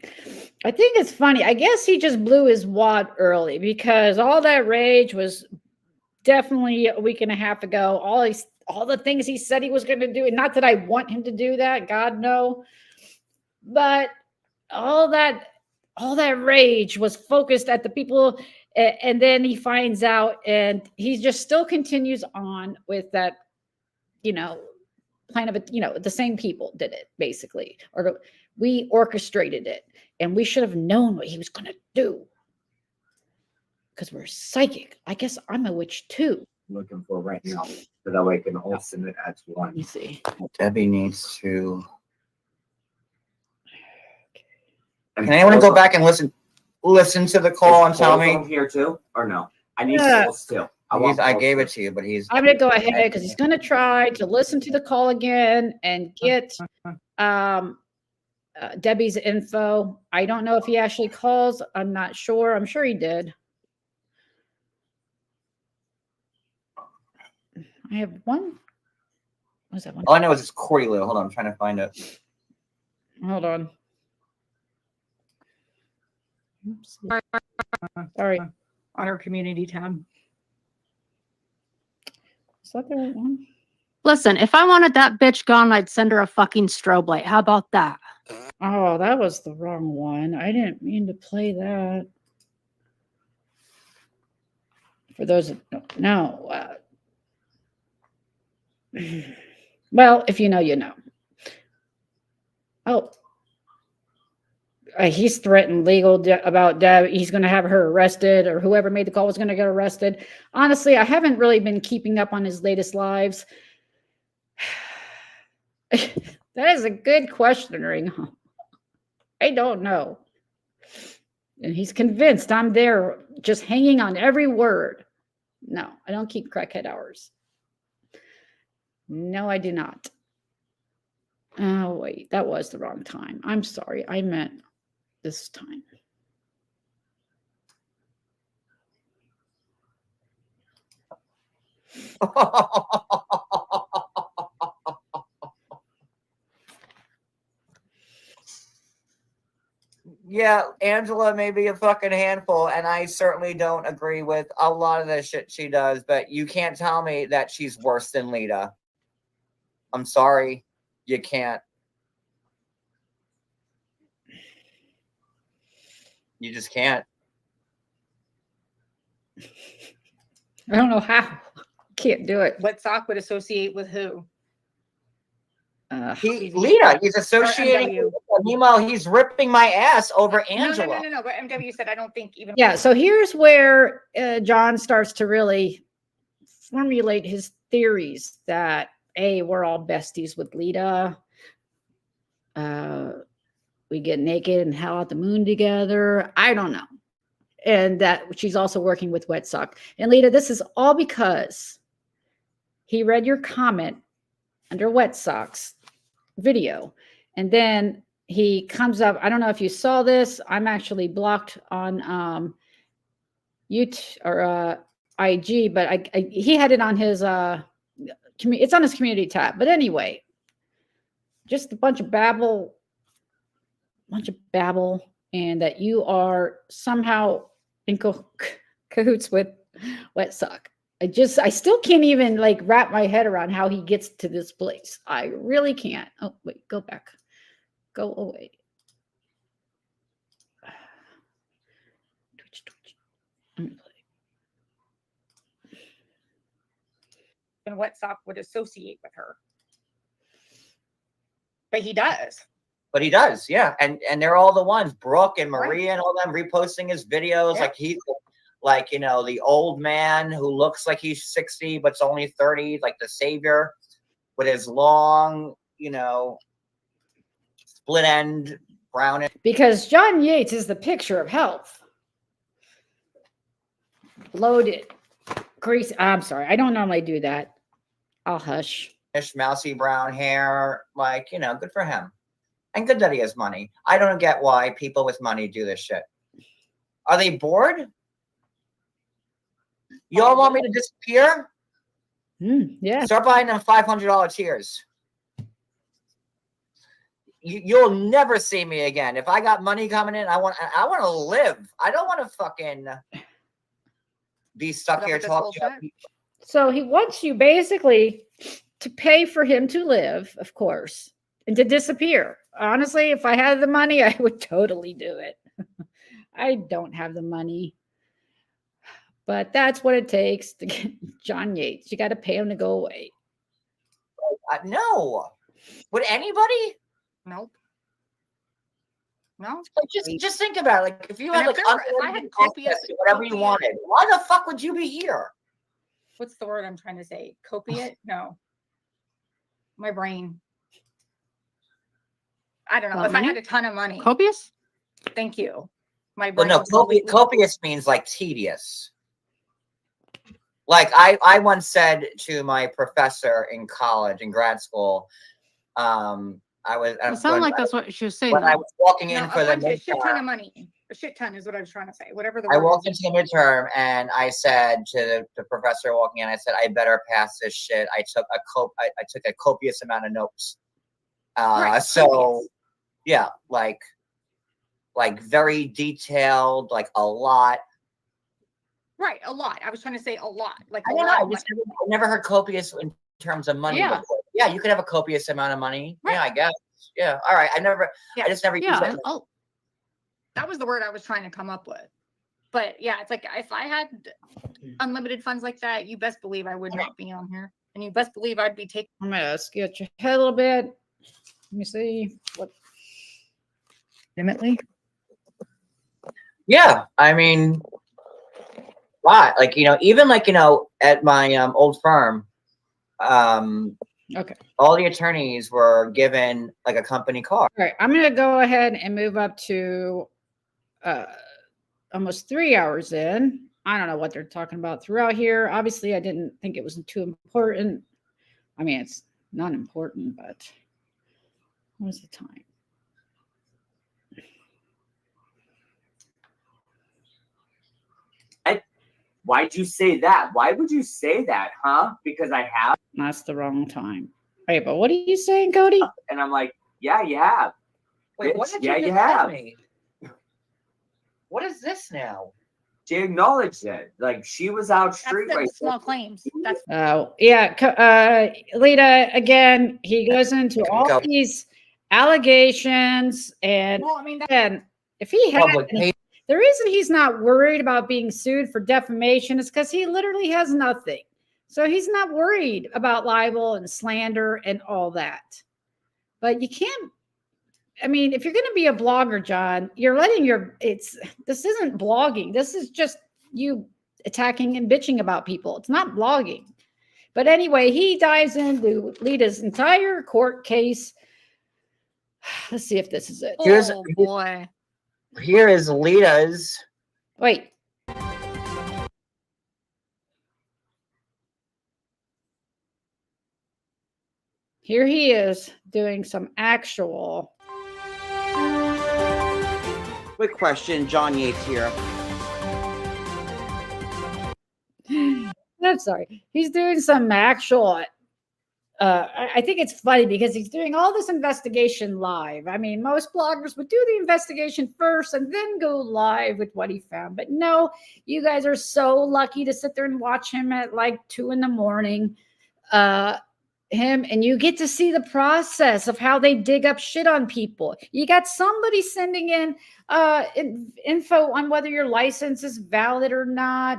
think it's funny. I guess he just blew his wad early because all that rage was definitely a week and a half ago. All the things he said he was going to do, and not that I want him to do that, God no, but all that rage was focused at the people, and then he finds out, and he just still continues on with that, plan of it. The same people did it basically, or we orchestrated it, and we should have known what he was going to do because we're psychic. I guess I'm a witch too. Looking for right now, so that way I can all send it as one. Let me see. Debbie needs to. And Can anyone go back and listen to the call and tell me? Here too, or no? I need calls too. I gave it to you, but he's. I'm going to go ahead because he's going to try to listen to the call again and get Debbie's info. I don't know if he actually calls. I'm not sure. I'm sure he did. I have one. What's that one? All I know is it's Corey Lou. Hold on, I'm trying to find it. Hold on. Oops. Sorry. On our community tab. Is that the right one? Listen, if I wanted that bitch gone, I'd send her a fucking strobe light. How about that? Oh, that was the wrong one. I didn't mean to play that. For those that don't know. Well, if you know, you know. Oh. He's threatened legal about Deb. He's going to have her arrested, or whoever made the call was going to get arrested. Honestly, I haven't really been keeping up on his latest lives. That is a good question, Ring. I don't know. And he's convinced I'm there just hanging on every word. No, I don't keep crackhead hours. No, I do not. Oh, wait, that was the wrong time. I'm sorry. I meant this time. Yeah, Angela may be a fucking handful, and I certainly don't agree with a lot of the shit she does, but you can't tell me that she's worse than Lita. I'm sorry. You can't. You just can't. I don't know how. Can't do it. What sock would associate with who? Lita, he's associating. MW. Meanwhile, he's ripping my ass over No, Angela. no. But MW said, I don't think even. Yeah, so here's where John starts to really formulate his theories that we're all besties with Lita. We get naked and hell out the moon together. I don't know. And that she's also working with Wet Sock. And Lita, this is all because he read your comment under Wet Sock's video. And then he comes up. I don't know if you saw this. I'm actually blocked on YouTube or IG, but he had it on his it's on his community tab. But anyway, just a bunch of babble, and that you are somehow in cahoots with Wet Sock. I still can't even like wrap my head around how he gets to this place. I really can't. Oh, wait, go back. Go away. Twitch. Let me play. And what sock would associate with her. But he does. But he does, yeah. And they're all the ones, Brooke and Maria and all them reposting his videos. Yeah. Like he's like, you know, the old man who looks like he's 60, but's only 30, like the savior with his long, you know, split end brown. Because John Yates is the picture of health. Loaded. Grease. I'm sorry. I don't normally do that. I'll hush. Mousy brown hair, like, you know, good for him. And good that he has money. I don't get why people with money do this shit. Are they bored? You all want me to disappear? Yeah. Start buying them $500 tiers. You'll never see me again. If I got money coming in, I want to live. I don't want to fucking be stuck here talking about people. So he wants you basically to pay for him to live, of course, and to disappear. Honestly, if I had the money, I would totally do it. I don't have the money. But that's what it takes to get John Yates. You got to pay him to go away. No. Would anybody? Nope. No. Like just think about it. Like if you had And like if I had copious, whatever you wanted, why the fuck would you be here? What's the word I'm trying to say? Copiate? No. My brain. I don't know. What, if money? I had a ton of money. Copious? Thank you. My Well, brain. no, was completely- copious means like tedious. Like I once said to my professor in college, in grad school, It sounded like that's what she was saying. when I was walking in No, for I the wanted a shit ton of midterm. money. A shit ton is what I was trying to say. Whatever the I word walked is. into the midterm and I said to the professor walking in, I said, I better pass this shit. I took a copious amount of notes. Right, So copious. yeah, like very detailed, like a lot. Right, a lot. I was trying to say a lot. Like I a don't lot know. of money. I never heard copious in terms of money Yeah. before. Yeah, you could have a copious amount of money. Right. Yeah, I guess. Yeah. All right. I just never used Yeah. it. Oh, That was the word I was trying to come up with. But yeah, it's like if I had unlimited funds like that, you best believe I would not be on here. And you best believe I'd be taking. I'm going to sketch your head a little bit. Let me see. What? Legitimately. Yeah. I mean, lot. Like, you know, even like, you know, at my old firm, Okay. all the attorneys were given like a company car. All right. I'm going to go ahead and move up to almost 3 hours in. I don't know what they're talking about throughout here. Obviously, I didn't think it was too important. I mean, it's not important, but what's the time? Why'd you say that? Why would you say that, huh? Because I have. That's the wrong time. Hey, but what are you saying, Cody? And I'm like, yeah, you have. Wait, what Bitch, did yeah, you you just tell have. me? What is this now? She acknowledged it. Like she was out That's street the right small claims. That's Oh, yeah. Lita, again, he goes into all Go. these allegations. And well, I mean, then if he had, Public pay. The reason he's not worried about being sued for defamation is because he literally has nothing. So he's not worried about libel and slander and all that. But you can't, I mean, if you're going to be a blogger, John, you're letting this isn't blogging. This is just you attacking and bitching about people. It's not blogging. But anyway, he dives into Lita's entire court case. Let's see if this is it. Oh boy. Here is Lita's. Wait. Here he is doing some actual. Quick question, John Yates here. I'm sorry. He's doing some actual. I think it's funny because he's doing all this investigation live. I mean, most bloggers would do the investigation first and then go live with what he found. But no, you guys are so lucky to sit there and watch him at like 2 a.m. Him, and you get to see the process of how they dig up shit on people. You got somebody sending in info on whether your license is valid or not,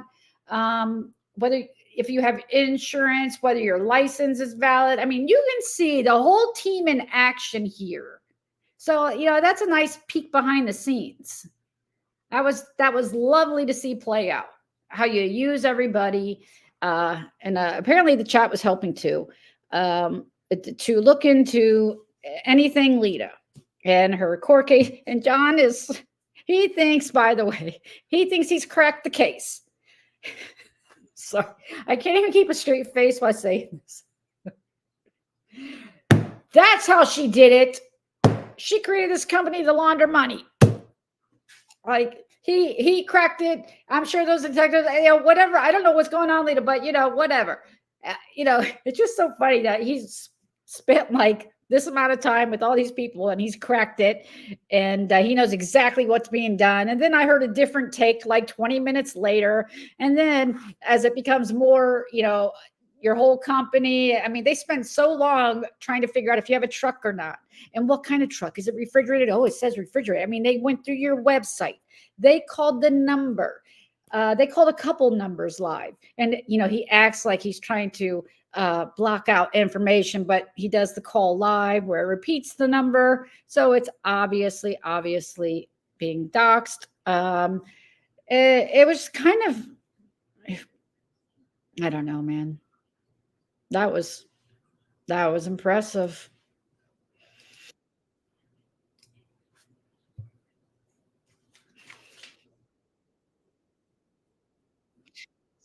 whether if you have insurance, whether your license is valid. I mean, you can see the whole team in action here. So, you know, that's a nice peek behind the scenes. That was lovely to see play out, how you use everybody. And apparently the chat was helping too, to look into anything Lita and her court case. And John he thinks, by the way, he thinks he's cracked the case. So I can't even keep a straight face while saying this. That's how she did it. She created this company to launder money. Like he cracked it. I'm sure those detectives, you know, whatever. I don't know what's going on, Lita, but you know, whatever. You know, it's just so funny that he's spent like this amount of time with all these people and he's cracked it, and he knows exactly what's being done. And then I heard a different take like 20 minutes later. And then as it becomes more, you know, your whole company, I mean, they spend so long trying to figure out if you have a truck or not. And what kind of truck? Is it refrigerated? Oh, it says refrigerated. I mean, they went through your website. They called the number. They called a couple numbers live. And, you know, he acts like he's trying to block out information, but he does the call live where it repeats the number. So it's obviously being doxxed. It was kind of, I don't know, man. That was impressive.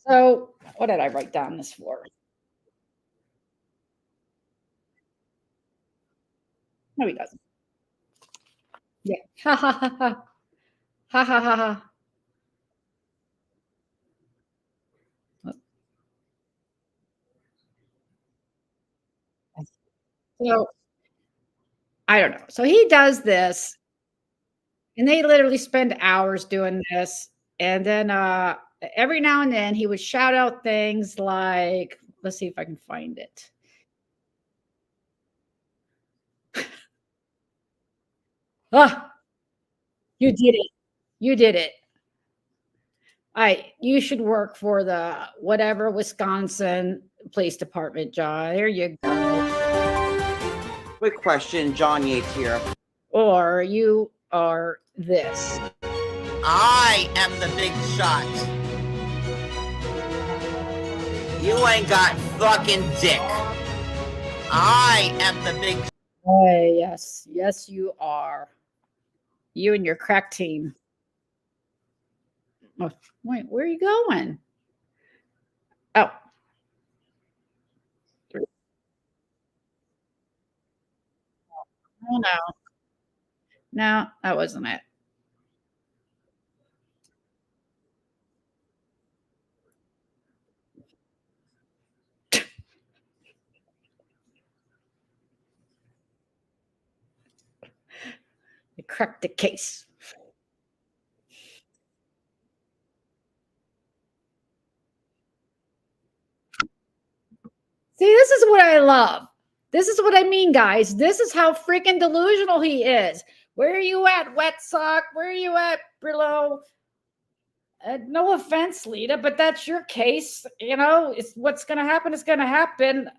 So what did I write down this for? No, he doesn't. Yeah. Ha ha ha ha. Ha ha ha ha. So I don't know. So he does this, and they literally spend hours doing this. And then every now and then he would shout out things like, let's see if I can find it. Ah, you did it. You did it. You should work for the whatever Wisconsin Police Department, John. There you go. Quick question, John Yates here. Or you are this. I am the big shot. You ain't got fucking dick. I am the big. Oh, yes. Yes, you are. You and your crack team. Oh, wait, where are you going? Oh. Oh, no. No, that wasn't it. You cracked the case. See, this is what I love. This is what I mean, guys. This is how freaking delusional he is. Where are you at, Wet Sock? Where are you at, Brillo? No offense, Lita, but that's your case. You know, it's what's going to happen is going to happen.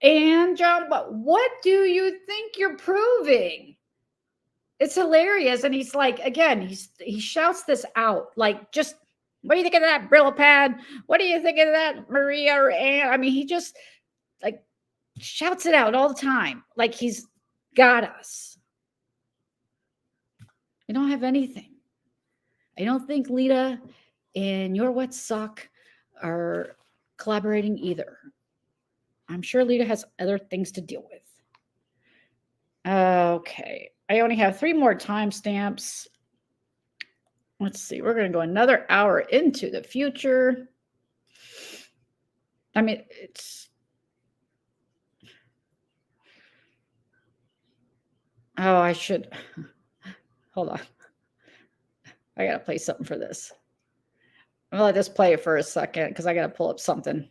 And John, what do you think you're proving? It's hilarious. And he's like, again, he shouts this out, like, just, what do you think of that, Brillo pad? What do you think of that, Maria or Anne? I mean, he just like shouts it out all the time. Like he's got us. I don't have anything. I don't think Lita and Your Wet Sock are collaborating either. I'm sure Lita has other things to deal with. Okay. I only have 3 more timestamps. Let's see. We're going to go another hour into the future. I mean, it's... Oh, I should... Hold on. I got to play something for this. I'm going to let this play for a second because I got to pull up something.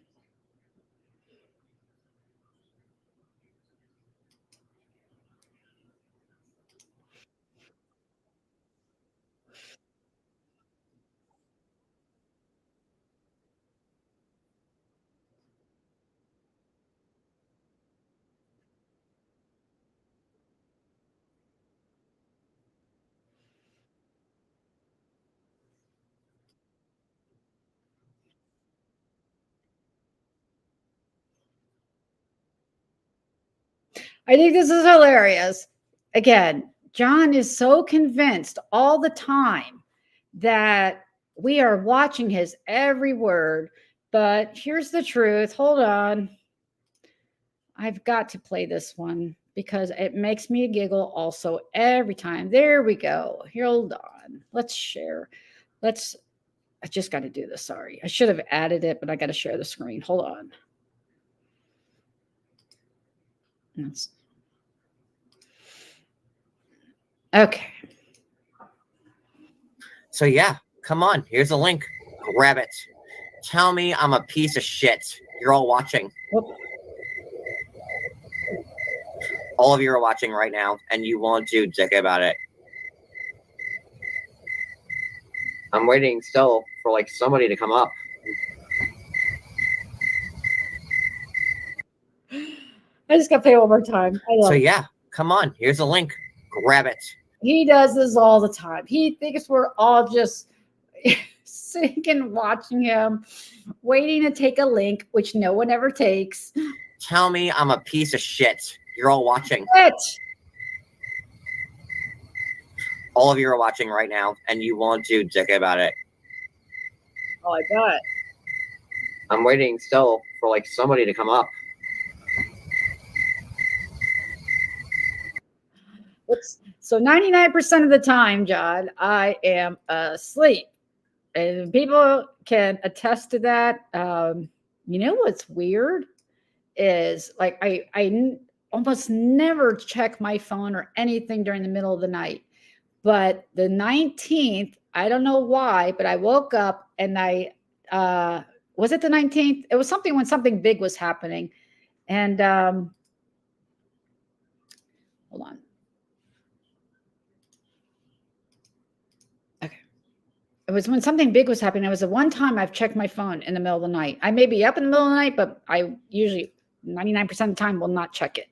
I think this is hilarious. Again, John is so convinced all the time that we are watching his every word. But here's the truth. Hold on. I've got to play this one because it makes me giggle also every time. There we go. Hold on. Let's share. I just got to do this. Sorry. I should have added it, but I got to share the screen. Hold on. Okay. So yeah, come on. Here's a link. Grab it. Tell me I'm a piece of shit. You're all watching. Whoop. All of you are watching right now, and you won't do dick about it. I'm waiting still for like somebody to come up. I just got to play it one more time. So yeah, come on. Here's a link. Grab it. He does this all the time. He thinks we're all just sitting and watching him, waiting to take a link, which no one ever takes. Tell me I'm a piece of shit. You're all watching. What? All of you are watching right now, and you won't do dick about it. Oh, I bet. I'm waiting still for like somebody to come up. So 99% of the time, John, I am asleep. And people can attest to that. You know what's weird is like I almost never check my phone or anything during the middle of the night. But the 19th, I don't know why, but I woke up and was it the 19th? It was something when something big was happening. And hold on. It was when something big was happening. It was the one time I've checked my phone in the middle of the night. I may be up in the middle of the night, but I usually 99% of the time will not check it.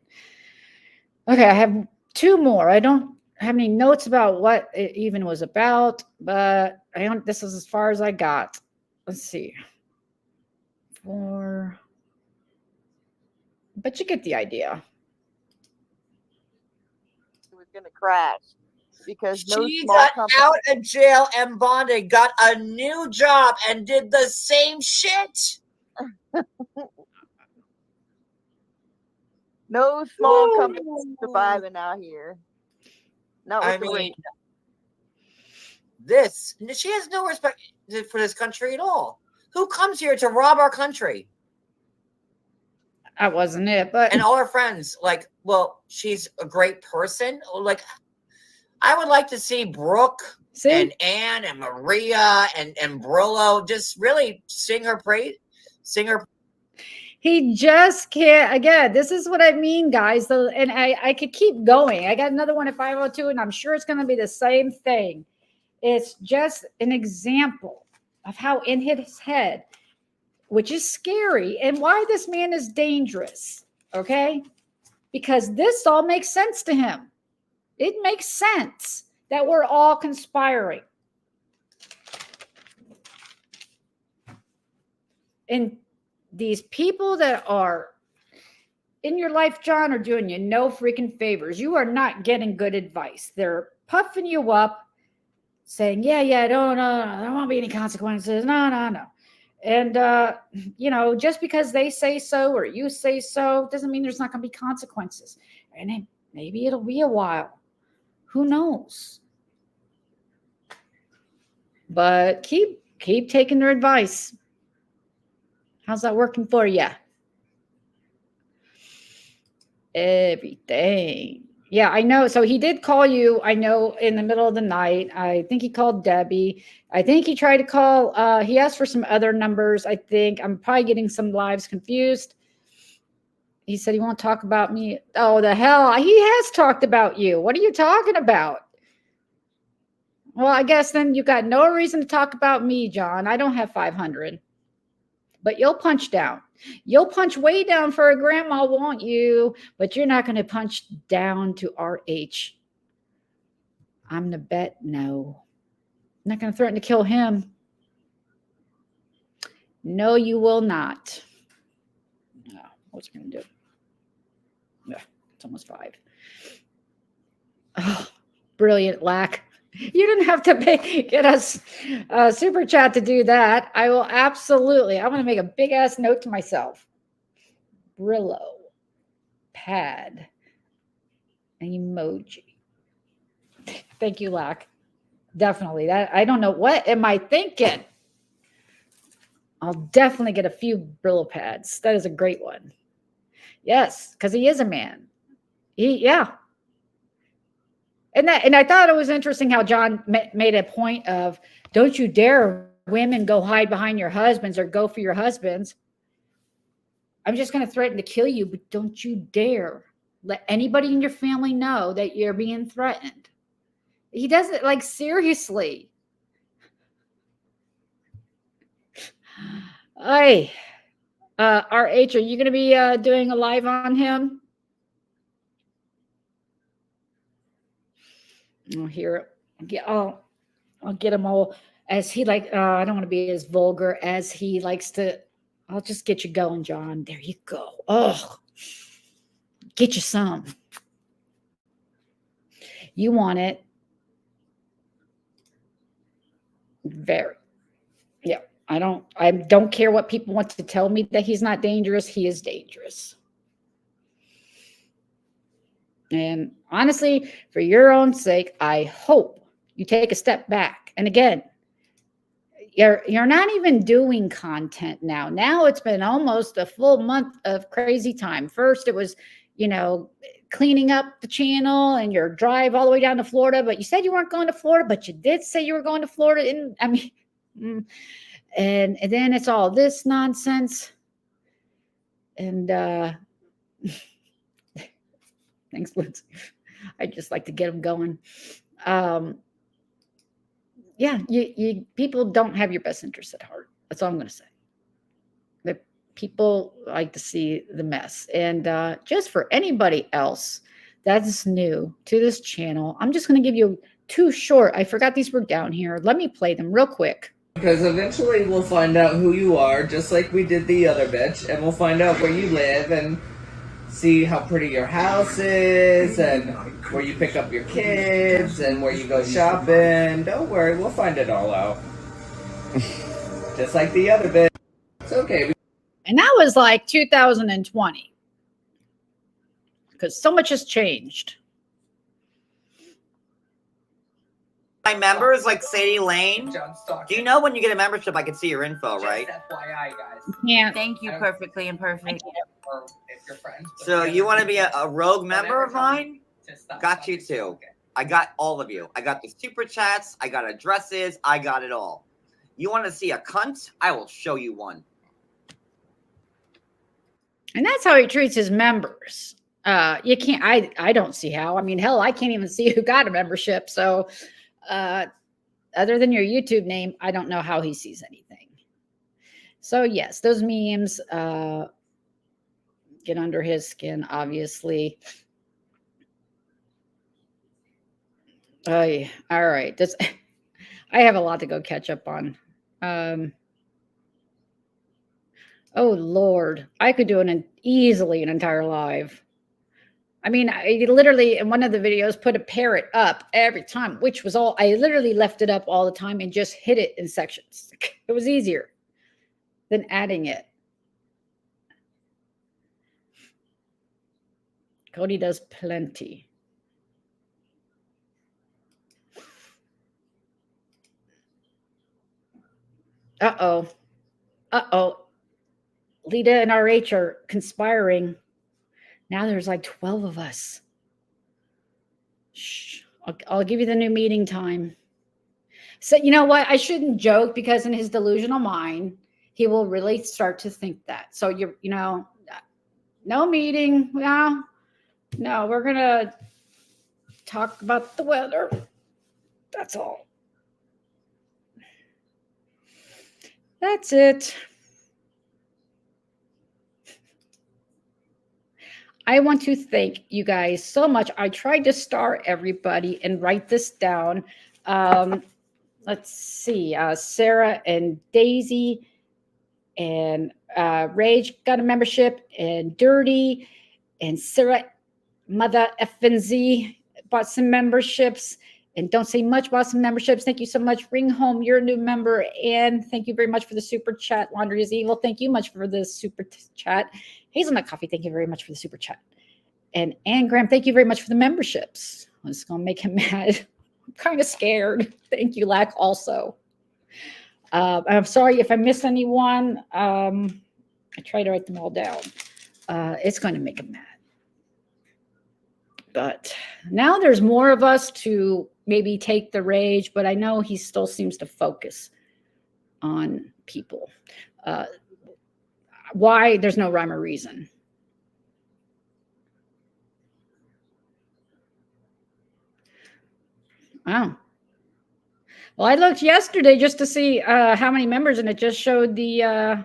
Okay, I have 2 more. I don't have any notes about what it even was about, but this is as far as I got. Let's see. 4. But you get the idea. It was going to crash. Because no she small got company out of jail and bonded, got a new job, and did the same shit. No small company surviving out here. Not with the rate. She has no respect for this country at all. Who comes here to rob our country? That wasn't it, but and all her friends, like, well, she's a great person. Like, I would like to see Brooke and Anne and Maria and Brillo just really sing her praise. He just can't. Again, this is what I mean, guys. And I could keep going. I got another one at 502, and I'm sure it's going to be the same thing. It's just an example of how in his head, which is scary, and why this man is dangerous, okay? Because this all makes sense to him. It makes sense that we're all conspiring. And these people that are in your life, John, are doing you no freaking favors. You are not getting good advice. They're puffing you up, saying, yeah, don't there won't be any consequences. No. And, just because they say so or you say so doesn't mean there's not going to be consequences. And maybe it'll be a while. Who knows? But keep taking their advice. How's that working for you? Everything. Yeah, I know. So he did call you, I know, in the middle of the night. I think he called Debbie. I think he tried to call. He asked for some other numbers, I think. I'm probably getting some lives confused. He said he won't talk about me. Oh, the hell. He has talked about you. What are you talking about? Well, I guess then you got no reason to talk about me, John. I don't have 500. But you'll punch down. You'll punch way down for a grandma, won't you? But you're not going to punch down to RH. I'm the bet no. I'm not going to threaten to kill him. No, you will not. No, what's it going to do? Yeah, it's almost 5. Oh, brilliant, Lack. You didn't have to get us a super chat to do that. I will absolutely. I'm going to make a big ass note to myself. Brillo, pad, emoji. Thank you, Lack. Definitely. That I don't know. What am I thinking? I'll definitely get a few Brillo pads. That is a great one. Yes, because he is a man. Yeah. And I thought it was interesting how John made a point of, don't you dare women go hide behind your husbands or go for your husbands. I'm just going to threaten to kill you, but don't you dare let anybody in your family know that you're being threatened. He does it like seriously. Hey, RH, are you going to be doing a live on him? I'll hear it. I'll get him all as he I don't want to be as vulgar as he likes to. I'll just get you going, John. There you go. Oh, get you some. You want it. Very. Yeah. I don't care what people want to tell me that he's not dangerous. He is dangerous. And honestly, for your own sake, I hope you take a step back. And again, you're not even doing content now. Now it's been almost a full month of crazy time. First, it was, cleaning up the channel and your drive all the way down to Florida. But you said you weren't going to Florida, but you did say you were going to Florida. And then it's all this nonsense. And thanks, Lindsay. I just like to get them going. Yeah, you people don't have your best interests at heart. That's all I'm going to say. The people like to see the mess. And just for anybody else that's new to this channel, I'm just going to give you 2 short. I forgot these were down here. Let me play them real quick. Because eventually we'll find out who you are, just like we did the other bitch, and we'll find out where you live and see how pretty your house is and where you pick up your kids and where you go shopping. Don't worry, we'll find it all out. Just like the other bitch. It's okay. And that was like 2020. Because so much has changed. My members like Sadie Lane. Do you know when you get a membership, I can see your info, right? FYI, guys. Yeah. Thank you, perfectly imperfect. So you want to be a rogue member of mine? Got you too. I got all of you. I got the super chats. I got addresses. I got it all. You want to see a cunt? I will show you one. And that's how he treats his members. You can't, I don't see how. I mean, hell, I can't even see who got a membership. So other than your YouTube name, I don't know how he sees anything. So yes, those memes get under his skin, obviously. Oh, yeah. All right. I have a lot to go catch up on. Oh Lord, I could do easily an entire live. I mean, I literally in one of the videos put a parrot up every time, which was all, I literally left it up all the time and just hit it in sections. It was easier than adding it. Cody does plenty. Uh-oh. Uh-oh. Lita and RH are conspiring. Now there's like 12 of us. Shh. I'll give you the new meeting time. So you know what? I shouldn't joke because in his delusional mind, he will really start to think that. So no meeting. No, we're gonna talk about the weather. That's all. That's it. I want to thank you guys so much. I tried to star everybody and write this down. Let's see. Sarah and Daisy and Rage got a membership, and Dirty and Sarah Mother FNZ bought some memberships, and Don't Say Much bought some memberships. Thank you so much. Ring Home, you're a new member, and thank you very much for the super chat. Laundry is Evil, thank you much for the super chat. Hazelnut Coffee, thank you very much for the super chat. And Ann Graham, thank you very much for the memberships. I was going to make him mad. I'm kind of scared. Thank you, Lack, also. I'm sorry if I missed anyone. I tried to write them all down. It's going to make him mad. But now there's more of us to maybe take the rage, but I know he still seems to focus on people. Why? There's no rhyme or reason. Wow. Well, I looked yesterday just to see how many members, and it just showed the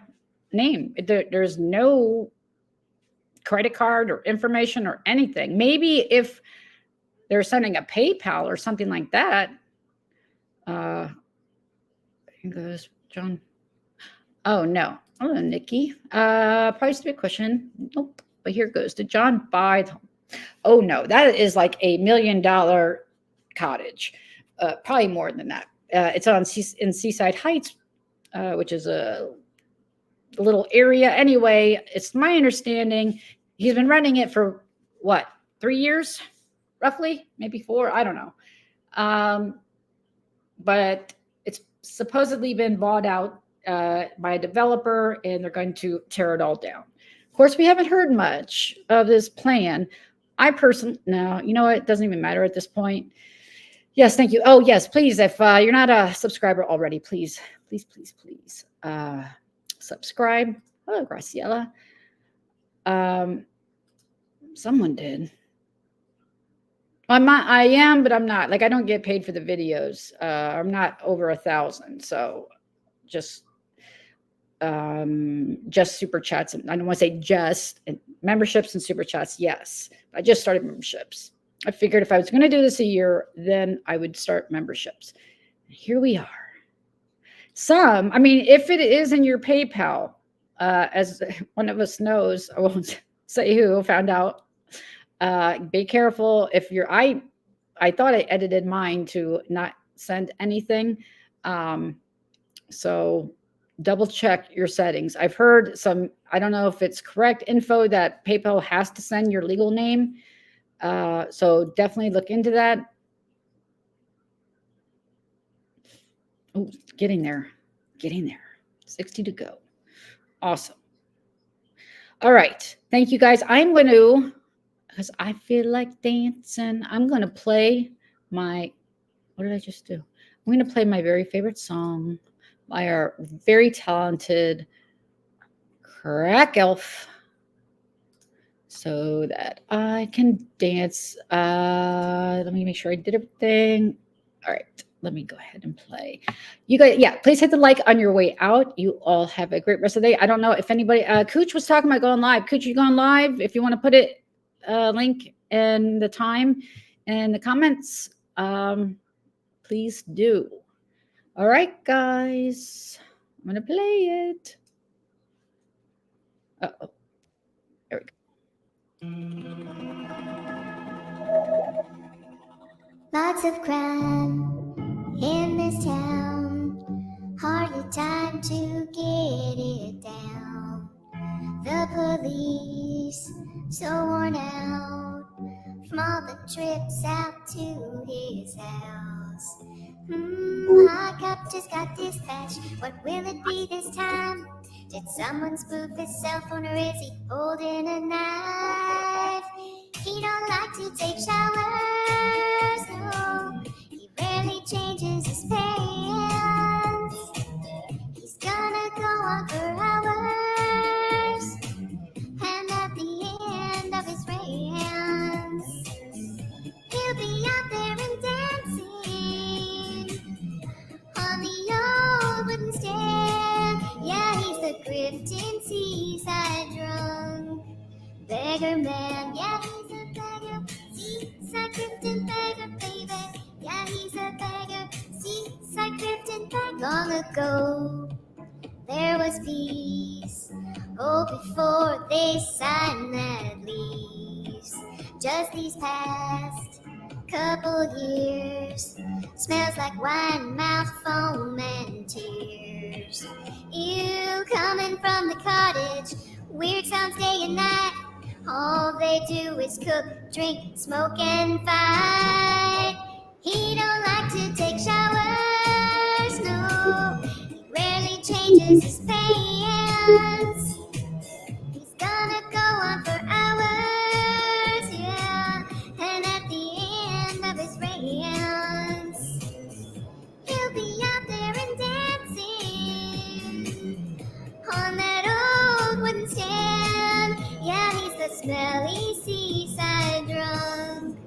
name. There's no credit card or information or anything. Maybe if they're sending a PayPal or something like that. Here goes John. Oh, no. Oh, Nikki. Price to be question. Nope. But here goes. Did John buy the home? Oh, no. That is like $1 million cottage. Probably more than that. It's in Seaside Heights, which is a little area. Anyway, it's my understanding he's been renting it for what, 3 years, roughly, maybe 4. I don't know. But it's supposedly been bought out by a developer, and they're going to tear it all down. Of course, we haven't heard much of this plan. I personally, no, you know what? It doesn't even matter at this point. Yes, thank you. Oh, yes, please. If you're not a subscriber already, please subscribe. Oh, Graciela. Someone did. I am, but I'm not. Like, I don't get paid for the videos. I'm not over 1,000. So just super chats. I don't want to say just memberships and super chats. Yes, I just started memberships. I figured if I was going to do this a year, then I would start memberships. Here we are. I mean, if it is in your PayPal, as one of us knows, I won't say who found out, be careful if you're, I thought I edited mine to not send anything. So double check your settings. I've heard some, I don't know if it's correct info that PayPal has to send your legal name. So definitely look into that. Oh, getting there. 60 to go. Awesome. All right. Thank you guys. I'm going to, because I feel like dancing, I'm going to play what did I just do? I'm going to play my very favorite song by our very talented Crack Elf, so that I can dance. Let me make sure I did everything. All right. let me go ahead and play. You guys, yeah, please hit the like on your way out. You all have a great rest of the day. I don't know if anybody, Cooch was talking about going live. Cooch, you going live? If you want to put it, link and the time in the comments, please do. All right, guys, I'm going to play it. Uh-oh. There we go. Lots of crime in this town, hardly time to get it down. The police so worn out from all the trips out to his house. High cop just got dispatched. What will it be this time? Did someone spoof his cell phone, or is he holding a knife? He don't like to take showers, no. He rarely changes his pants. He's gonna go on for hours, and at the end of his rants, he'll be out there and dancing on the old wooden stand. Yeah, he's the Grifton seaside drunk beggar man. Yeah, he's a beggar, seaside Grifton beggar, baby. Yeah, he's a beggar, seaside Grifton beggar. Long ago, there was peace, oh, before they signed that lease. Just these past couple years, smells like wine, mouth, foam, and tears. You coming from the cottage, weird sounds day and night. All they do is cook, drink, smoke, and fight. He don't like to take showers, no. He rarely changes his pants. He's gonna go on for hours, yeah. And at the end of his rants, he'll be out there and dancing on that old wooden stand. Yeah, he's the smelly seaside drunk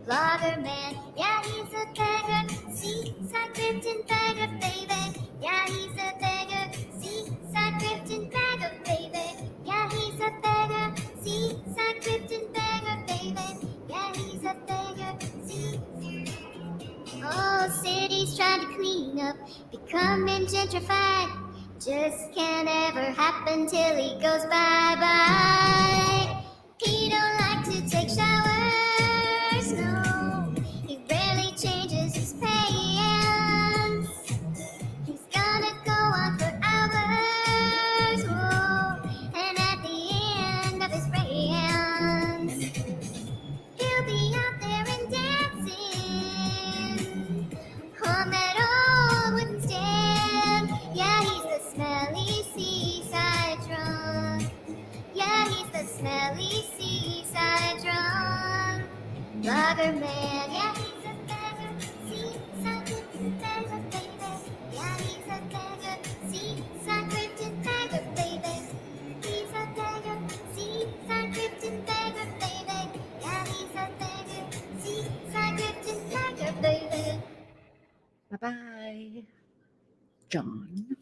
vlogger man. Yeah, he's a beggar, seaside Grifton beggar, baby. Yeah, he's a beggar, seaside Grifton beggar, baby. Yeah, he's a beggar, seaside Grifton beggar, baby. Yeah, he's a beggar, oh, city's trying to clean up, becoming gentrified. Just can't ever happen till he goes bye-bye. He don't like to take showers, no. He rarely changes his pants. He's gonna go on for hours, whoa. And at the end of his rants, he'll be out there and dancing on that old wooden stand. Yeah, he's the smelly seaside drunk. Yeah, he's the smelly seaside drunk vlogger man. Yeah, he's a beggar, seaside Grifton beggar, baby. Yeah, he's a beggar, seaside Grifton beggar, baby. He's a beggar, seaside Grifton beggar, baby. Yeah, he's a beggar, seaside Grifton beggar, baby. Bye-bye, John.